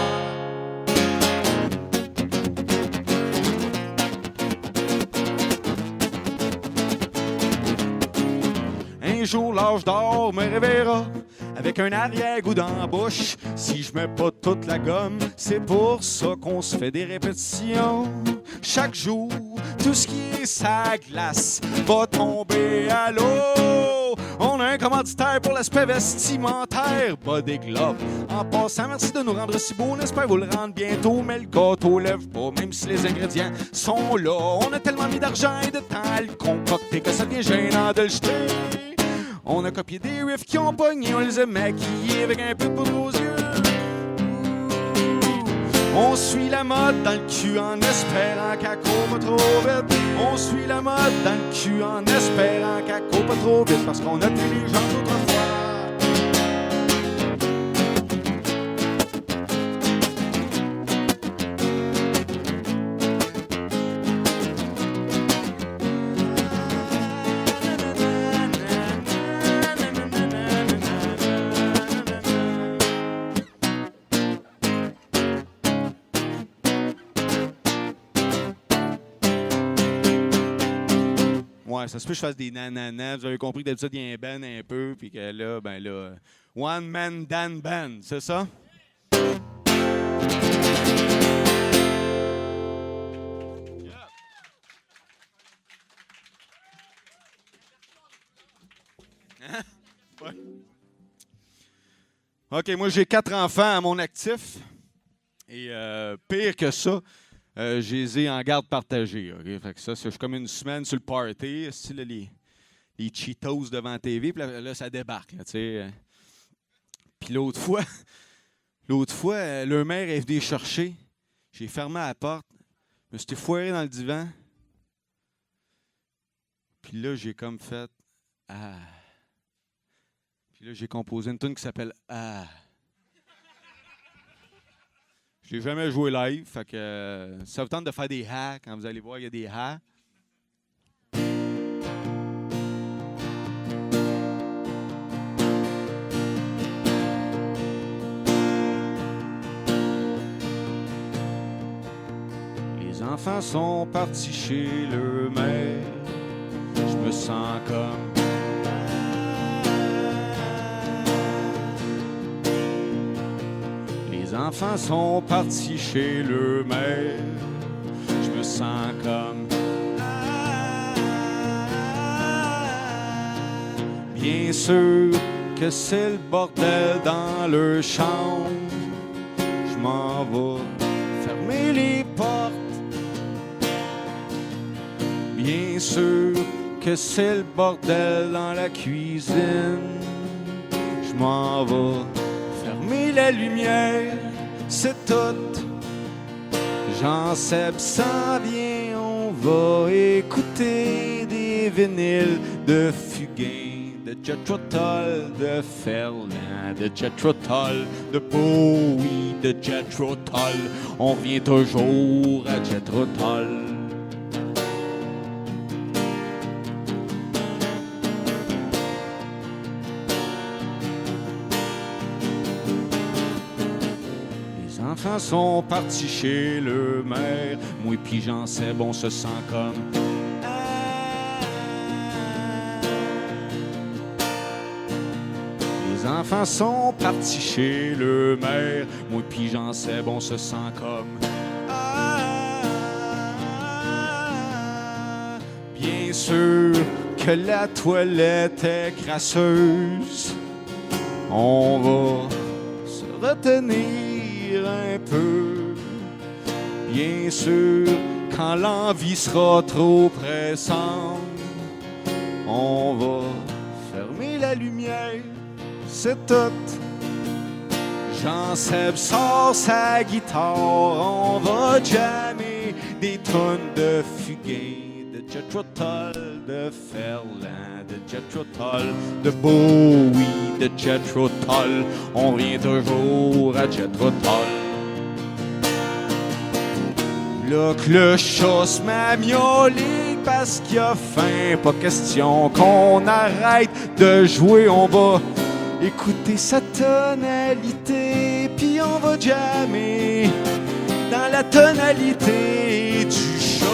Un jour l'âge d'or me réveillera avec un arrière-goût dans la bouche. Si je mets pas toute la gomme, c'est pour ça qu'on se fait des répétitions. Chaque jour, tout ce qui est sa glace va tomber à l'eau. On a un commanditaire pour l'aspect vestimentaire, Body Glove. En passant, merci de nous rendre si beaux, on espère vous le rendre bientôt. Mais le gâteau lève pas, même si les ingrédients sont là. On a tellement mis d'argent et de temps à le concocter que ça devient gênant de le jeter. On a copié des riffs qui ont pogné, on les a maquillés avec un peu de poudre aux yeux. On suit la mode dans le cul en espérant qu'elle court pas trop vite. On suit la mode dans le cul en espérant qu'elle court pas trop vite, parce qu'on a plus les gens d'autrefois. Ouais, ça se peut que je fasse des nananas. Vous avez compris que d'habitude, il y a un band un peu, puis que là, ben là, One Man Dan Band, c'est ça? Hein? Ouais. OK, moi, j'ai 4 enfants à mon actif. Et pire que ça, je les ai en garde partagée. Okay? Fait que ça, je suis comme une semaine sur le party, style les Cheetos devant la TV, puis là, ça débarque. Là, puis l'autre fois, leur mère est venue chercher. J'ai fermé la porte. Je me suis foiré dans le divan. Puis là, j'ai comme fait « Ah ». Puis là, j'ai composé une tune qui s'appelle « Ah ». Je l'ai jamais joué live, fait que ça vous tente de faire des ha quand vous allez voir, il y a des ha. Les enfants sont partis chez leur mère. Je me sens comme les enfants sont partis chez leur mère. Je me sens comme bien sûr que c'est le bordel dans leur chambre. Je m'en vais fermer les portes. Bien sûr que c'est le bordel dans la cuisine. Je m'en vais fermer la lumière, c'est tout. Jean-Seb s'en vient, on va écouter des vinyles de Fugain, de Jethro Tull, de Ferland, de Jethro Tull, de Bowie, de Jethro Tull. On revient toujours à Jethro Tull. Les enfants sont partis chez leur mère. Moi pis Jean-Seb, on se sent comme les enfants sont partis chez leur mère. Moi pis Jean-Seb, on se sent comme bien sûr que la toilette est crasseuse. On va se retenir un peu. Bien sûr, quand l'envie sera trop pressante, on va fermer la lumière, c'est tout. Jean-Seb sort sa guitare, on va jammer des tonnes de Fugain, de Jethro Tull, de Ferland, de Jethro Tull, de Bowie, de Jethro Tull. On revient toujours à Jethro Tull. Là que le chat se met à miauler parce qu'il a faim, pas question qu'on arrête de jouer, on va écouter sa tonalité, puis on va jammer dans la tonalité du chat.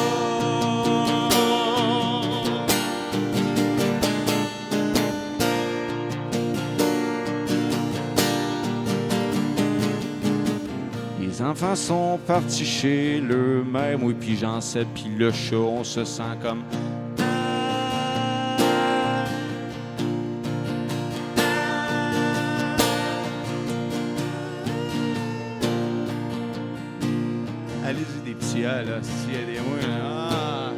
Les enfants sont partis chez leur mère, moi puis Jean-Seb, puis le chat, on se sent comme allez-y des petits A, là, si aidez-moi, là. Ah.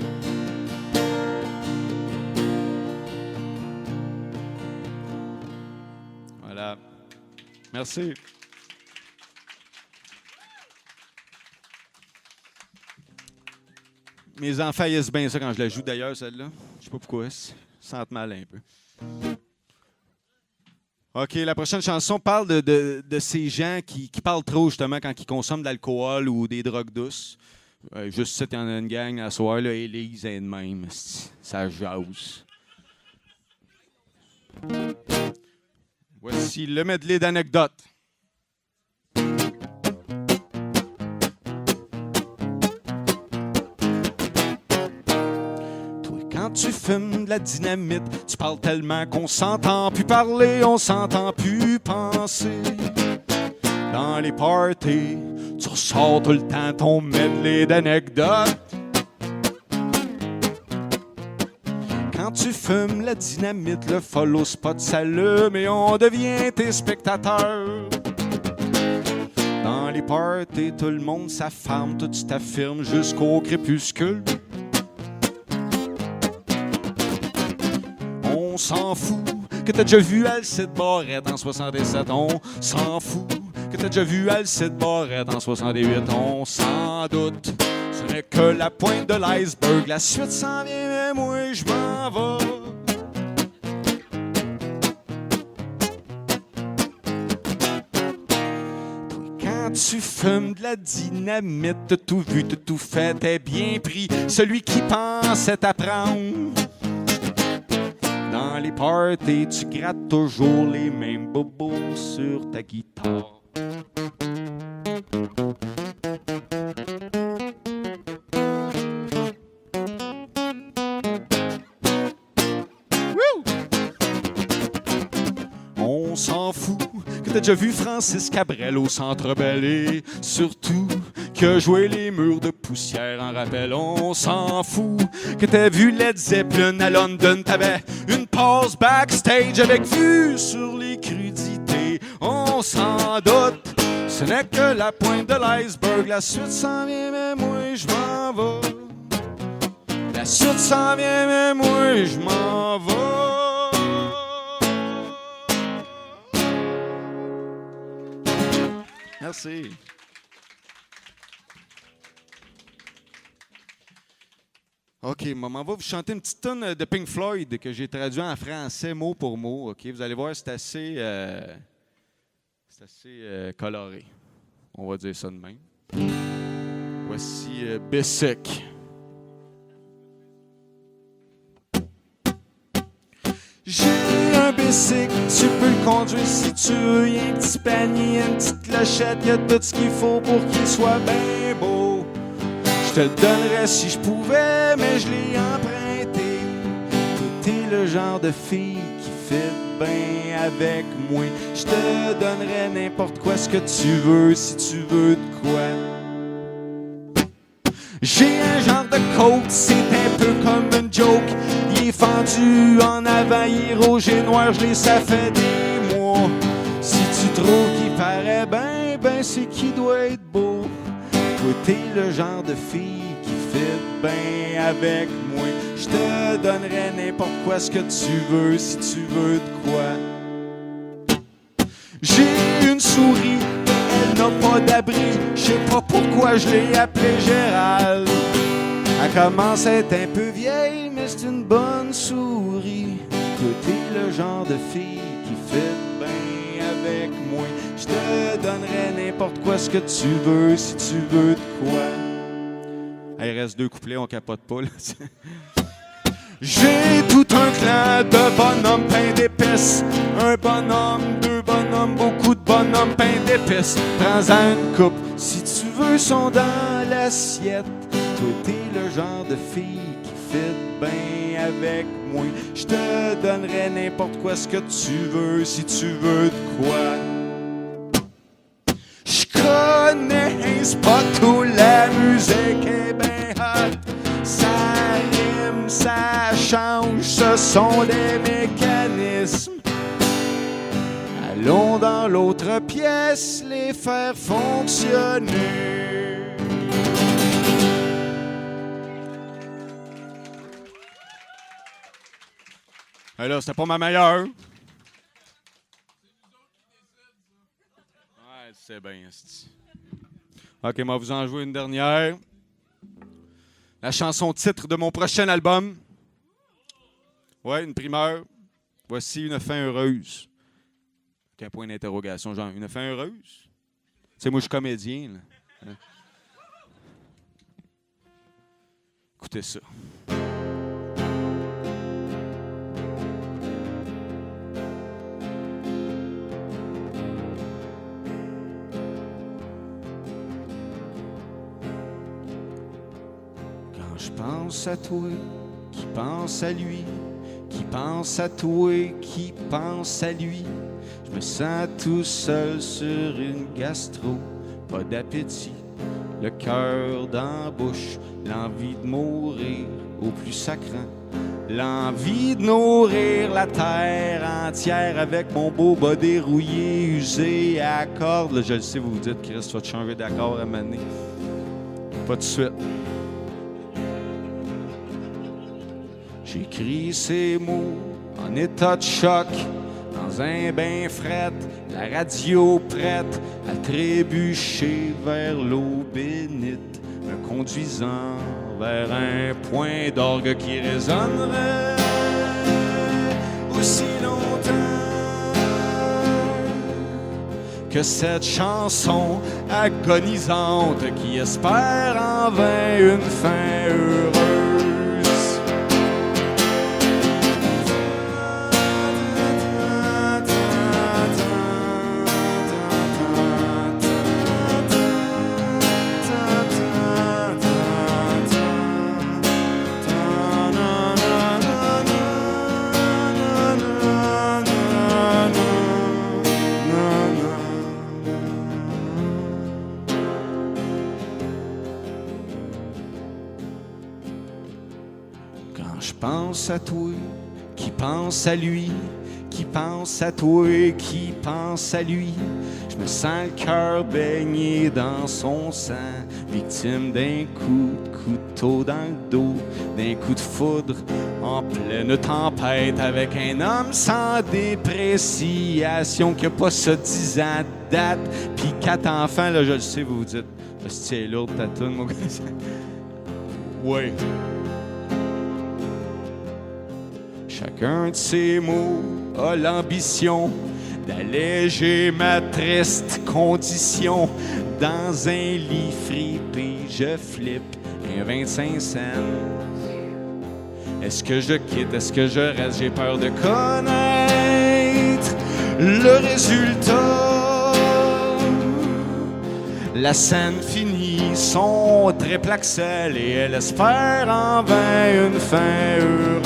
Voilà. Merci. Mes enfants haïssent bien ça quand je la joue, d'ailleurs, celle-là. Je sais pas pourquoi. Ils se sentent mal un peu. OK, la prochaine chanson parle de ces gens qui parlent trop, justement, quand ils consomment de l'alcool ou des drogues douces. Juste ça, il y en a une gang à soir, là, Élise est de même. Ça jase. Voici le medley d'anecdotes. Quand tu fumes de la dynamite, tu parles tellement qu'on s'entend plus parler, on s'entend plus penser. Dans les parties, tu ressors tout le temps ton medley d'anecdotes. Quand tu fumes la dynamite, le follow spot s'allume et on devient tes spectateurs. Dans les parties, tout le monde s'affirme, tout t'affirme jusqu'au crépuscule. On s'en fout que t'as déjà vu Alcide Barrette en 67, on s'en fout que t'as déjà vu Alcide Barrette en 68, on s'en doute. Ce n'est que la pointe de l'iceberg, la suite s'en vient, mais moi je m'en vais. Quand tu fumes de la dynamite, t'as tout vu, t'as tout fait, t'es bien pris. Celui qui pensait t'apprendre. Dans les parties, tu grattes toujours les mêmes bobos sur ta guitare. On s'en fout que t'as déjà vu Francis Cabrel au Centre Bell et surtout que jouer les murs de poussière en rappel. On s'en fout que t'as vu Led Zeppelin à London, t'avais une pause backstage avec vue sur les crudités. On s'en doute, ce n'est que la pointe de l'iceberg, la suite s'en vient mais moi je m'en vais. La suite s'en vient mais moi je m'en vais. Merci. OK, maman va vous chanter une petite tune de Pink Floyd que j'ai traduit en français mot pour mot. OK, vous allez voir, c'est assez coloré. On va dire ça de même. Voici Basic. J'ai un bicycle, tu peux le conduire si tu veux. Y'a un petit panier, une petite clochette, y'a tout ce qu'il faut pour qu'il soit bien beau. Je te le donnerais si je pouvais, mais je l'ai emprunté. T'es le genre de fille qui fit bien avec moi. Je te donnerais n'importe quoi, ce que tu veux, si tu veux de quoi. J'ai un genre de coat, c'est un peu comme une joke. Il est fendu en avant, il est rouge et noir, je l'ai, ça fait des mois. Si tu trouves qu'il paraît ben c'est qu'il doit être beau. Toi t'es le genre de fille qui fit bien avec moi. Je te donnerais n'importe quoi, ce que tu veux, si tu veux de quoi. J'ai une souris, elle n'a pas d'abri. Je sais pas pourquoi je l'ai appelée Gérald. Elle commence à être un peu vieille, mais c'est une bonne souris. Toi, t'es le genre de fille qui fit bien avec moi. Je te donnerais n'importe quoi, ce que tu veux, si tu veux de quoi. Il reste 2 couplets, on capote pas, là. J'ai tout un clan de bonhommes peints d'épices. Un bonhomme, 2 bonhommes, beaucoup de bonhommes peints d'épices. Prends-en une coupe, si tu veux, sont dans l'assiette. Toi, t'es le genre de fille qui fit bien avec moi. Je te donnerais n'importe quoi, ce que tu veux, si tu veux de quoi. Je connais un spot où la musique est bien hot. Ça rime, ça change, ce sont des mécanismes. Allons dans l'autre pièce les faire fonctionner. Là, c'était pas ma meilleure. Ouais, c'est bien. OK, moi, vous en jouer une dernière. La chanson titre de mon prochain album. Ouais, une primeur. Voici une fin heureuse. Avec un point d'interrogation, genre, une fin heureuse? Tu sais, moi, je suis comédien, là. Hein? Écoutez ça. Je pense à toi, qui pense à lui, qui pense à toi, qui pense à lui. Je me sens tout seul sur une gastro, pas d'appétit, le cœur dans la bouche, l'envie de mourir au plus sacrant. L'envie de nourrir la terre entière avec mon beau bas dérouillé, usé à cordes. Là, je le sais, vous vous dites, Chris, tu vas te changer d'accord à un moment donné. Pas de suite. J'écris ces mots en état de choc, dans un bain fret, la radio prête à trébucher vers l'eau bénite, me conduisant vers un point d'orgue qui résonnerait aussi longtemps que cette chanson agonisante qui espère en vain une fin heureuse. Pense à toi, qui pense à lui, qui pense à toi, qui pense à lui. Je me sens le cœur baigné dans son sang, victime d'un coup de couteau dans le dos, d'un coup de foudre en pleine tempête, avec un homme sans dépréciation qui a pas ça 10 ans de date, puis 4 enfants, là je le sais, vous vous dites, c'est lourd ta toune, mon gars. Ouais. Chacun de ces mots a l'ambition d'alléger ma triste condition. Dans un lit fripé, je flippe un 25 cents. Est-ce que je quitte? Est-ce que je reste? J'ai peur de connaître le résultat. La scène finit, son triple axel, et elle espère en vain une fin heureuse.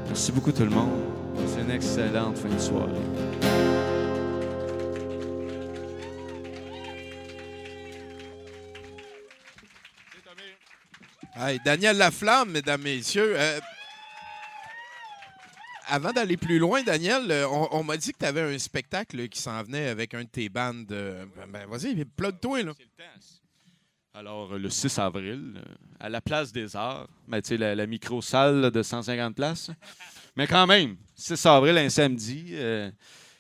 Merci beaucoup tout le monde. C'est une excellente fin de soirée. Hey, Daniel Laflamme, mesdames, messieurs. Avant d'aller plus loin, Daniel, on m'a dit que tu avais un spectacle qui s'en venait avec un de tes bandes. Vas-y, plug-toi, là. C'est le temps. Alors, le 6 avril, à la Place des Arts, ben, tu sais, la micro-salle là, de 150 places. Mais quand même, 6 avril, un samedi.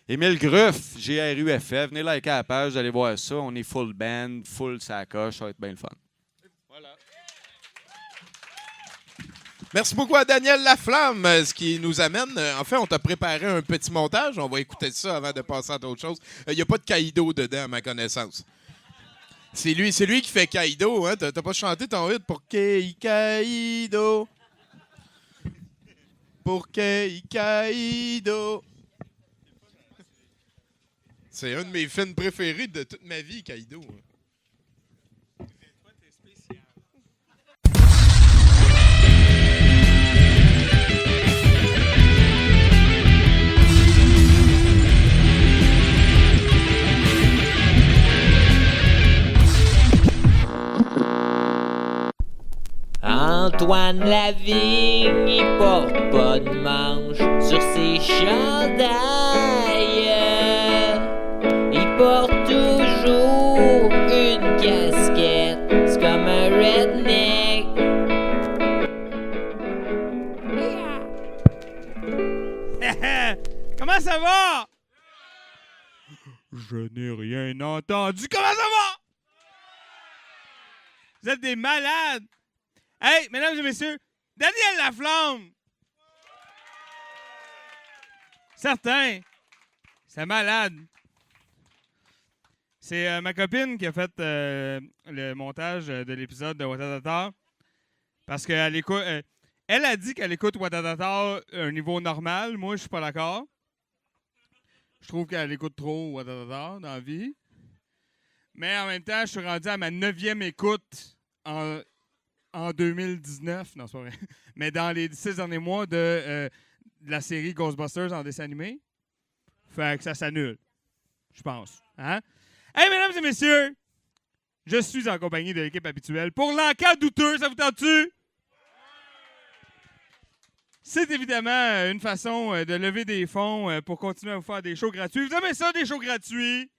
Émile Gruff, GRUFF, venez liker à la page, vous allez voir ça. On est full band, full sacoche, ça va être bien le fun. Voilà. Merci beaucoup à Daniel Laflamme, ce qui nous amène. En fait, on t'a préparé un petit montage. On va écouter ça avant de passer à d'autres choses. Il n'y a pas de Kaido dedans, à ma connaissance. C'est lui qui fait Kaido, hein? T'as pas chanté ton hit pour Kaido? Pour Kaido. C'est un de mes films préférés de toute ma vie, Kaido. Antoine Lavigne, il porte pas de manche sur ses chandails. Il porte toujours une casquette, c'est comme un redneck. Comment ça va? Je n'ai rien entendu. Comment ça va? Vous êtes des malades. Hey, mesdames et messieurs, Daniel Laflamme. Certain. C'est malade. C'est ma copine qui a fait le montage de l'épisode de Watatata. Parce qu'elle écoute. Elle a dit qu'elle écoute Watatata à un niveau normal. Moi, je suis pas d'accord. Je trouve qu'elle écoute trop Watatata dans la vie. Mais en même temps, je suis rendu à ma 9e écoute en 2019. Non, c'est pas vrai. Mais dans les 6 derniers mois de la série Ghostbusters en dessin animé. Fait que ça s'annule. Je pense. Hein? Hey, mesdames et messieurs, je suis en compagnie de l'équipe habituelle pour l'enquête douteuse. Ça vous tente-tu? C'est évidemment une façon de lever des fonds pour continuer à vous faire des shows gratuits. Vous aimez ça, des shows gratuits?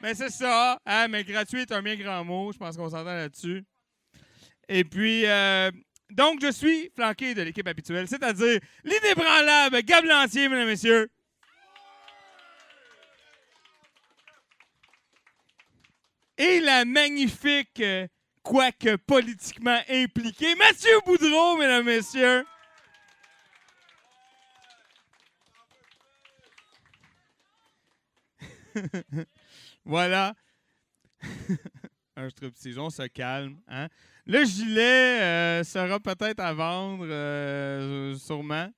Mais c'est ça. Hein? Mais gratuit est un bien grand mot. Je pense qu'on s'entend là-dessus. Et puis, donc, je suis flanqué de l'équipe habituelle, c'est-à-dire l'inébranlable Gab Lantier, mesdames et messieurs. Et la magnifique, quoique politiquement impliquée, Mathieu Boudreau, mesdames et messieurs. Voilà. Un striptease, on se calme. Hein? Le gilet sera peut-être à vendre, sûrement.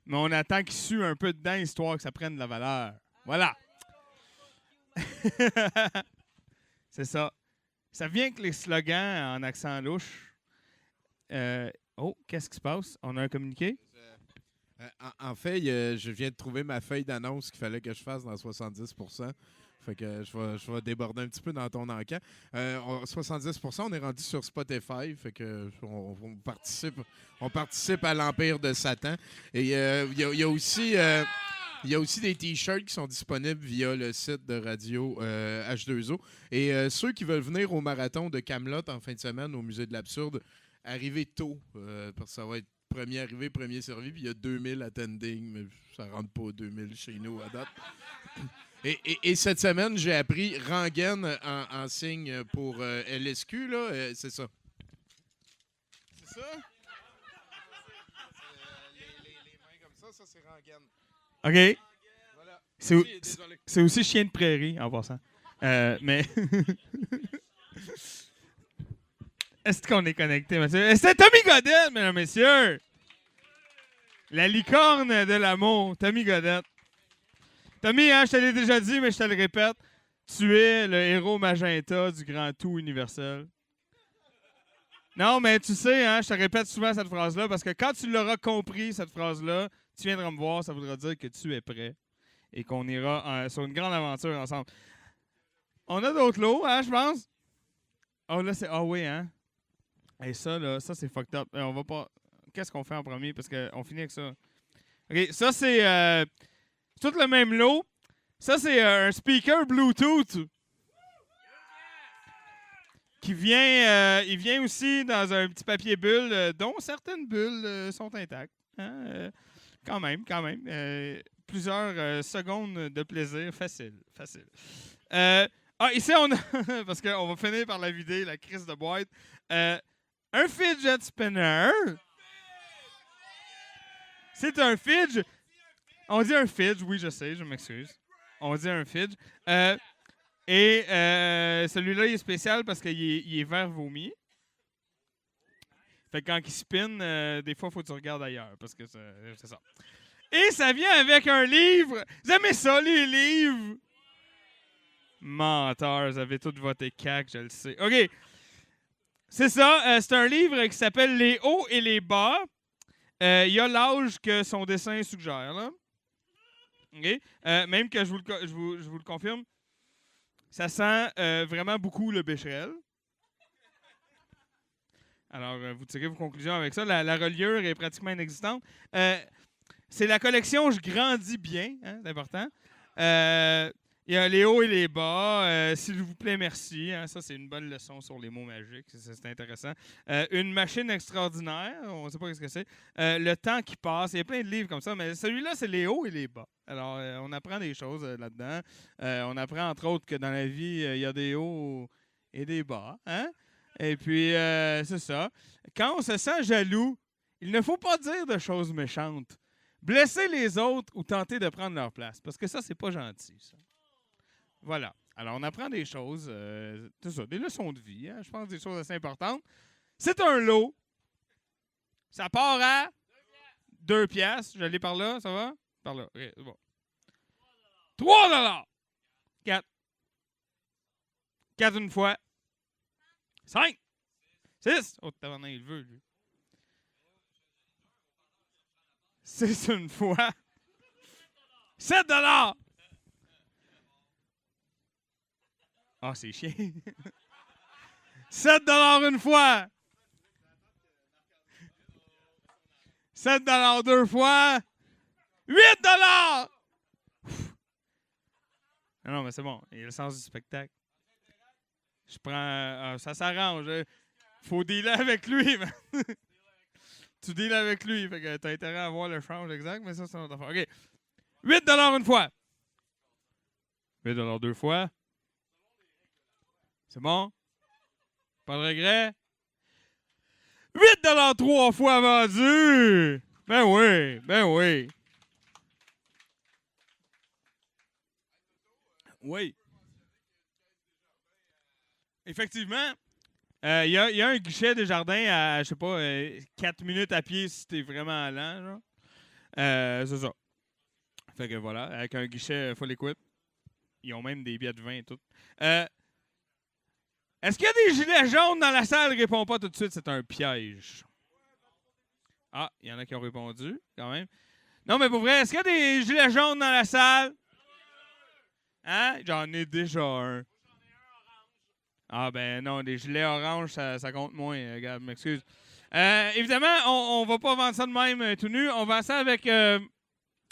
Mais on attend qu'il sue un peu dedans, histoire que ça prenne de la valeur. Voilà. C'est ça. Ça vient avec les slogans en accent louche. Oh, qu'est-ce qui se passe? On a un communiqué? En fait, je viens de trouver ma feuille d'annonce qu'il fallait que je fasse dans 70%. Fait que je vais déborder un petit peu dans ton enquête. 70%, on est rendu sur Spotify. Fait que on participe à l'Empire de Satan. Et il y a aussi... Il y a aussi des T-shirts qui sont disponibles via le site de radio H2O. Et ceux qui veulent venir au marathon de Kaamelott en fin de semaine au Musée de l'Absurde, arrivez tôt, parce que ça va être premier arrivé, premier servi. Puis il y a 2000 attending, mais ça rentre pas 2000 chez nous à date. Et cette semaine, j'ai appris rengaine en signe pour LSQ, là, c'est ça. C'est ça? Les mains comme ça c'est rengaine. OK. Voilà. C'est aussi chien de prairie, en passant. Mais... Est-ce qu'on est connecté, monsieur? C'est Tommy Godette, mesdames et messieurs! La licorne de l'amour, Tommy Godette. Tommy, hein, je te l'ai déjà dit, mais je te le répète, tu es le héros magenta du grand tout universel. Non, mais tu sais, hein, je te répète souvent cette phrase-là, parce que quand tu l'auras compris, cette phrase-là, tu viendras me voir, ça voudra dire que tu es prêt et qu'on ira sur une grande aventure ensemble. On a d'autres lots, hein, je pense? Oh, là, c'est... Ah oui, hein? Et ça, là, ça, c'est fucked up. On va pas... Qu'est-ce qu'on fait en premier? Parce qu'on finit avec ça. OK, ça, c'est tout le même lot. Ça, c'est un speaker Bluetooth qui vient... il vient aussi dans un petit papier bulle, dont certaines bulles sont intactes. Hein? Quand même. Plusieurs secondes de plaisir. Facile. Ici, on a... parce qu'on va finir par la vider, la crise de boîte. Un fidget spinner. C'est un fidget. On dit un fidget, oui, je sais, je m'excuse. On dit un fidget. Et celui-là, il est spécial parce qu'il est vert vomi. Fait que quand il spin, des fois, il faut que tu regardes ailleurs parce que c'est ça. Et ça vient avec un livre. Vous aimez ça, les livres? Menteurs, vous avez tout voté cac, je le sais. OK. C'est ça. C'est un livre qui s'appelle Les hauts et les bas. Il y a l'âge que son dessin suggère, là. OK? Même que je vous le confirme, ça sent vraiment beaucoup le Becherel. Alors, vous tirez vos conclusions avec ça. La reliure est pratiquement inexistante. C'est la collection Je grandis bien, hein, c'est important. Il Il y a les hauts et les bas. S'il vous plaît, merci. Hein, ça, c'est une bonne leçon sur les mots magiques. C'est intéressant. Une machine extraordinaire. On ne sait pas ce que c'est. Le temps qui passe. Il y a plein de livres comme ça. Mais celui-là, c'est les hauts et les bas. Alors, on apprend des choses là-dedans. On apprend, entre autres, que dans la vie, il y a des hauts et des bas. Hein? Et puis, c'est ça. Quand on se sent jaloux, il ne faut pas dire de choses méchantes. Blesser les autres ou tenter de prendre leur place. Parce que ça, c'est pas gentil, ça. Voilà. Alors, on apprend des choses, c'est ça, des leçons de vie, hein, je pense des choses assez importantes. C'est un lot. Ça part à 2 piastres. Je l'ai par là, ça va? Par là, OK, c'est bon. 3 $. 4. 4 une fois. 5. 6. Oh, tabarnak, il veut, lui. 6 une fois. 7 $. Ah, c'est chiant. 7 $ une fois. 7 $ 2 fois. 8 $. Non, mais c'est bon. Il y a le sens du spectacle. Je prends... ça s'arrange. Faut dealer avec lui. Tu deals avec lui. Fait que t'as intérêt à avoir le change exact, mais ça, c'est notre affaire. OK. 8 $ une fois. 8 $ 2 fois. C'est bon? Pas de regret? 8 $ 3 fois vendu! Ben oui, ben oui. Oui. Effectivement, il y a un guichet des jardins à, je sais pas, 4 minutes à pied si t'es vraiment lent, genre. C'est ça. Fait que voilà, avec un guichet full equip. Ils ont même des billets de vin et tout. Est-ce qu'il y a des gilets jaunes dans la salle? Réponds pas tout de suite, c'est un piège. Ah, il y en a qui ont répondu, quand même. Non, mais pour vrai, est-ce qu'il y a des gilets jaunes dans la salle? Hein? J'en ai déjà un. Ah, ben non, des gilets oranges, ça compte moins. Regarde, m'excuse. Évidemment, on va pas vendre ça de même tout nu. On vend ça avec un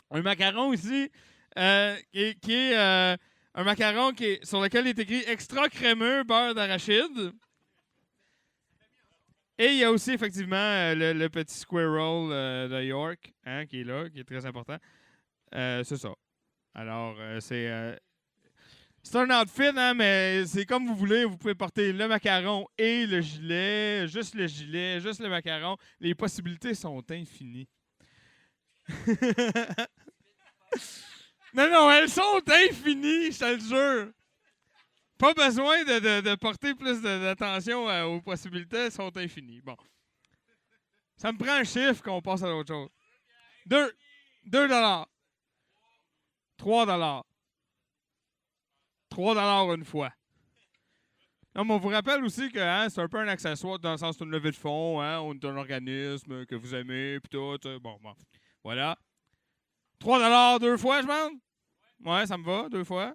macaron ici, qui est un macaron sur lequel il est écrit extra crémeux beurre d'arachide. Et il y a aussi effectivement le petit squirrel de York, hein, qui est là, qui est très important. C'est ça. Alors, c'est un outfit, hein, mais c'est comme vous voulez. Vous pouvez porter le macaron et le gilet, juste le macaron. Les possibilités sont infinies. Non, elles sont infinies, je te le jure. Pas besoin de porter plus d'attention aux possibilités, elles sont infinies. Bon. Ça me prend un chiffre qu'on passe à l'autre chose. 2 $. 3 $. 3 $ une fois. Non, mais on vous rappelle aussi que hein, c'est un peu un accessoire dans le sens d'une levée de fonds, hein, on est un organisme que vous aimez, puis tout. Bon, voilà. 3 $ 2 fois, je pense? Ouais, ça me va, 2 fois.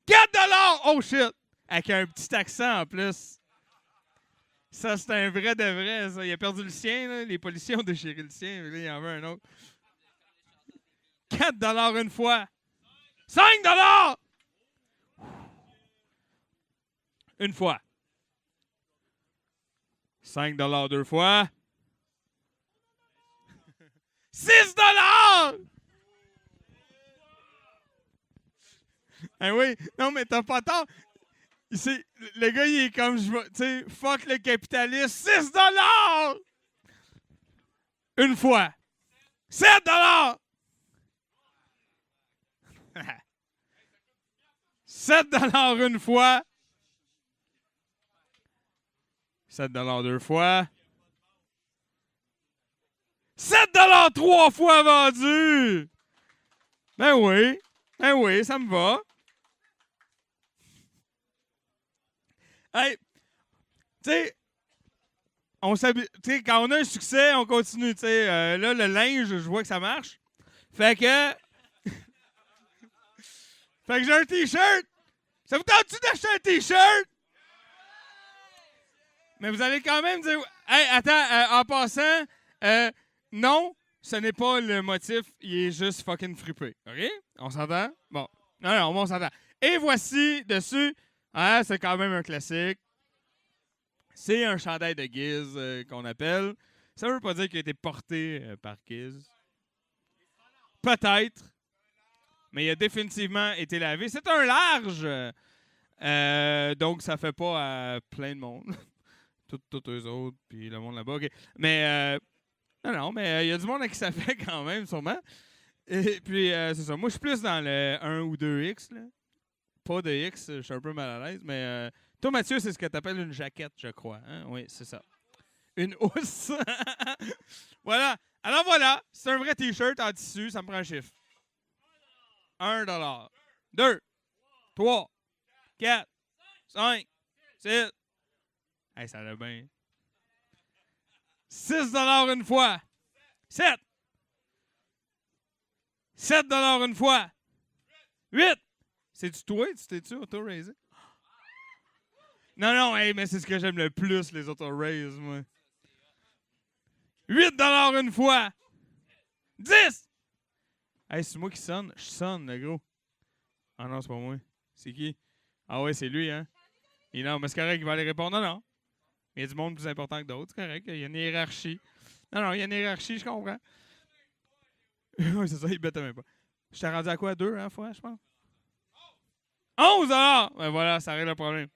4 $! Oh shit! Avec un petit accent en plus. Ça, c'est un vrai de vrai, ça. Il a perdu le sien, là. Les policiers ont déchiré le sien, mais là, il en veut un autre. 4 $ une fois. 5 $! Une fois. 5 $ 2 fois. 6 $! Ah oui, non, mais t'as pas tort. Le gars, il est comme, tu sais, fuck le capitaliste. 6 $! Une fois. 7 $! 7 $ une fois. 7 $ 2 fois. 7 $ 3 fois vendu! Ben oui, ça me va. Hey, tu sais, quand on a un succès, on continue, tu sais. Là, le linge, je vois que ça marche. Fait que j'ai un T-shirt. Ça vous tente-tu d'acheter un T-shirt? Mais vous allez quand même dire... Hey, attends, en passant, non, ce n'est pas le motif. Il est juste fucking frippé. OK? On s'entend? Bon. Non, on s'entend. Et voici, dessus, hein, c'est quand même un classique. C'est un chandail de Giz qu'on appelle. Ça veut pas dire qu'il a été porté par Giz. Peut-être. Mais il a définitivement été lavé. C'est un large. Donc, ça fait pas à plein de monde. Tous eux autres, puis le monde là-bas. Okay. Mais, non, mais il y a du monde à qui ça fait quand même, sûrement. Et puis, c'est ça. Moi, je suis plus dans le 1 ou 2X. Là. Pas de X, je suis un peu mal à l'aise. Mais toi, Mathieu, c'est ce que tu appelles une jaquette, je crois. Hein? Oui, c'est ça. Une housse. Voilà. Alors voilà, c'est un vrai T-shirt en tissu, ça me prend un chiffre. $1. 2, 3, 4, 5, 6. Hey, ça va bien. $6 une fois. 7. $7 une fois. 8. C'est-tu toi? T'es-tu auto-raisé? Non, hey, mais c'est ce que j'aime le plus, les auto-raises, moi. $8 une fois. 10. Hey, c'est moi qui sonne. Je sonne, le gros. Ah non, c'est pas moi. C'est qui? Ah ouais, c'est lui, hein? Et non, mais c'est correct, il va aller répondre. Non. Il y a du monde plus important que d'autres, c'est correct. Il y a une hiérarchie. Non, il y a une hiérarchie, je comprends. Oui, c'est ça, il bête même pas. Je t'ai rendu à quoi? 2 hein, fois, je pense? 11 $! Ben voilà, ça règle le problème.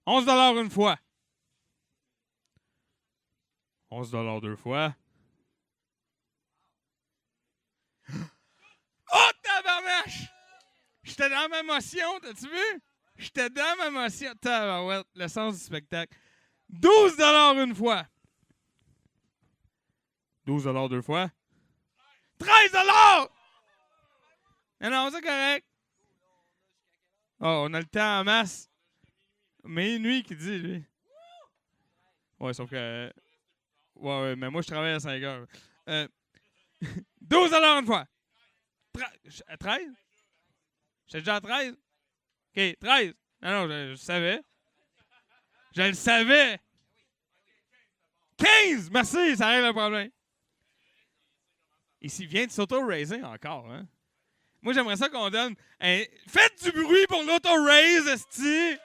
11 $ une fois. 11 $ 2 fois. Oh, tabarnache! J'étais dans ma motion, t'as-tu vu? J'étais dans ma motion. Tabarouette, le sens du spectacle. 12 $ une fois. 12 $ 2 fois. 13 $! Non, c'est correct. Oh, on a le temps en masse. Mais nuit qui dit, lui. Ouais, sauf que... Ouais, mais moi, je travaille à 5 heures. 12 $ une fois. 13? J'étais déjà à 13? OK, 13. Non, je savais. Je le savais. 15! Merci, ça règle le problème. Ici, vient de s'auto-raiser encore, hein? Moi, j'aimerais ça qu'on donne... Faites du bruit pour l'auto-raise, esti!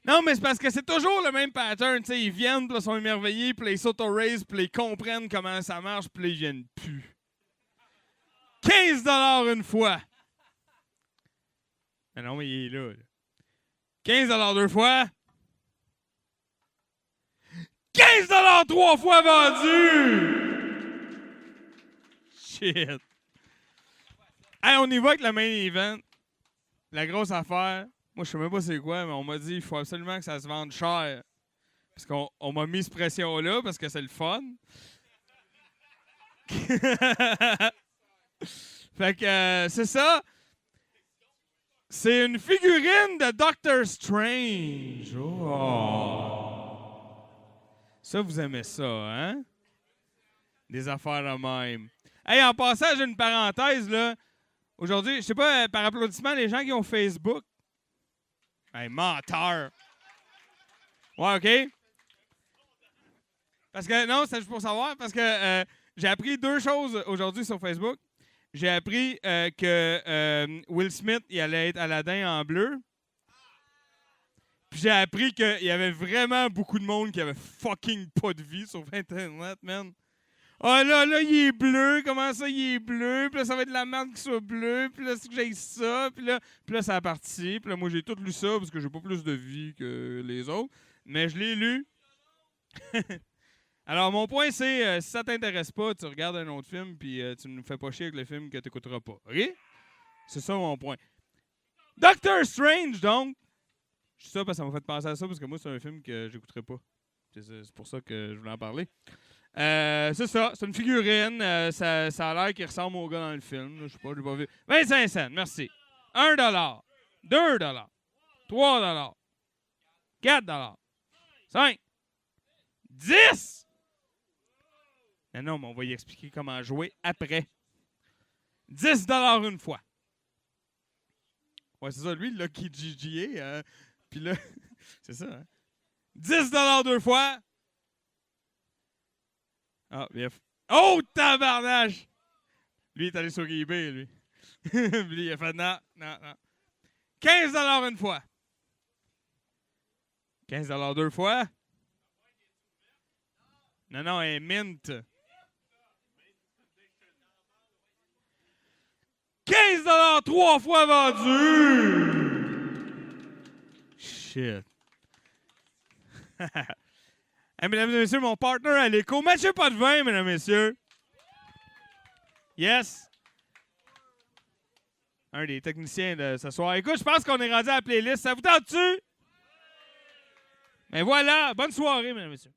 Non, mais c'est parce que c'est toujours le même pattern. T'sais, ils viennent, puis ils sont émerveillés, puis ils s'auto-raise, puis ils comprennent comment ça marche, puis ils viennent plus. 15 $ une fois. Mais non, mais il est là. 15 $ 2 fois. 15 $ 3 fois vendu! Shit. Hey, on y va avec le main event. La grosse affaire. Moi, je sais même pas c'est quoi, mais on m'a dit qu'il faut absolument que ça se vende cher. Parce qu'on m'a mis cette pression-là, parce que c'est le fun. Fait que c'est ça. C'est une figurine de Doctor Strange. Oh. Ça, vous aimez ça, hein? Des affaires de même. Hey, en passant, j'ai une parenthèse, là. Aujourd'hui, je sais pas, par applaudissement, les gens qui ont Facebook. Hey, menteur. Ouais, OK? Parce que, non, c'est juste pour savoir, parce que j'ai appris 2 choses aujourd'hui sur Facebook. J'ai appris que Will Smith, il allait être Aladdin en bleu. Puis j'ai appris qu'il y avait vraiment beaucoup de monde qui avait fucking pas de vie sur Internet, man. Ah là, il est bleu. Comment ça, il est bleu? Puis là, ça va être de la merde qu'il soit bleu. Puis là, c'est que j'ai ça. Puis là, ça a parti. Puis là, moi, j'ai tout lu ça parce que j'ai pas plus de vie que les autres. Mais je l'ai lu. Alors, mon point, c'est si ça t'intéresse pas, tu regardes un autre film puis tu ne nous fais pas chier avec le film que tu n'écouteras pas. OK? C'est ça mon point. Doctor Strange, donc. Je dis ça parce que ça m'a fait penser à ça parce que moi, c'est un film que j'écouterai pas. C'est pour ça que je voulais en parler. C'est ça, c'est une figurine. Ça a l'air qu'il ressemble au gars dans le film. Je sais pas, j'ai pas vu. 25 cents, merci. 1 $, 2 $, 3 $, 4 $, 5, 10! Non, mais on va y expliquer comment jouer après. 10 $ une fois. Ouais, c'est ça, lui, là, qui est GGA. Puis là, c'est ça, hein? 10 $ 2 fois. Ah, bien. Oh, tabarnache! Lui, il est allé sur eBay, lui. Lui, il a fait non. 15 $ une fois. 15 $ deux fois. Non, elle est mint. 15 $ trois fois vendu! Shit. Hey, mesdames et messieurs, mon partner à l'écho. Mathieu Potvin, mesdames et messieurs. Yes. Un des techniciens de ce soir. Écoute, je pense qu'on est rendu à la playlist. Ça vous tente-tu? Mais voilà. Bonne soirée, mesdames et messieurs.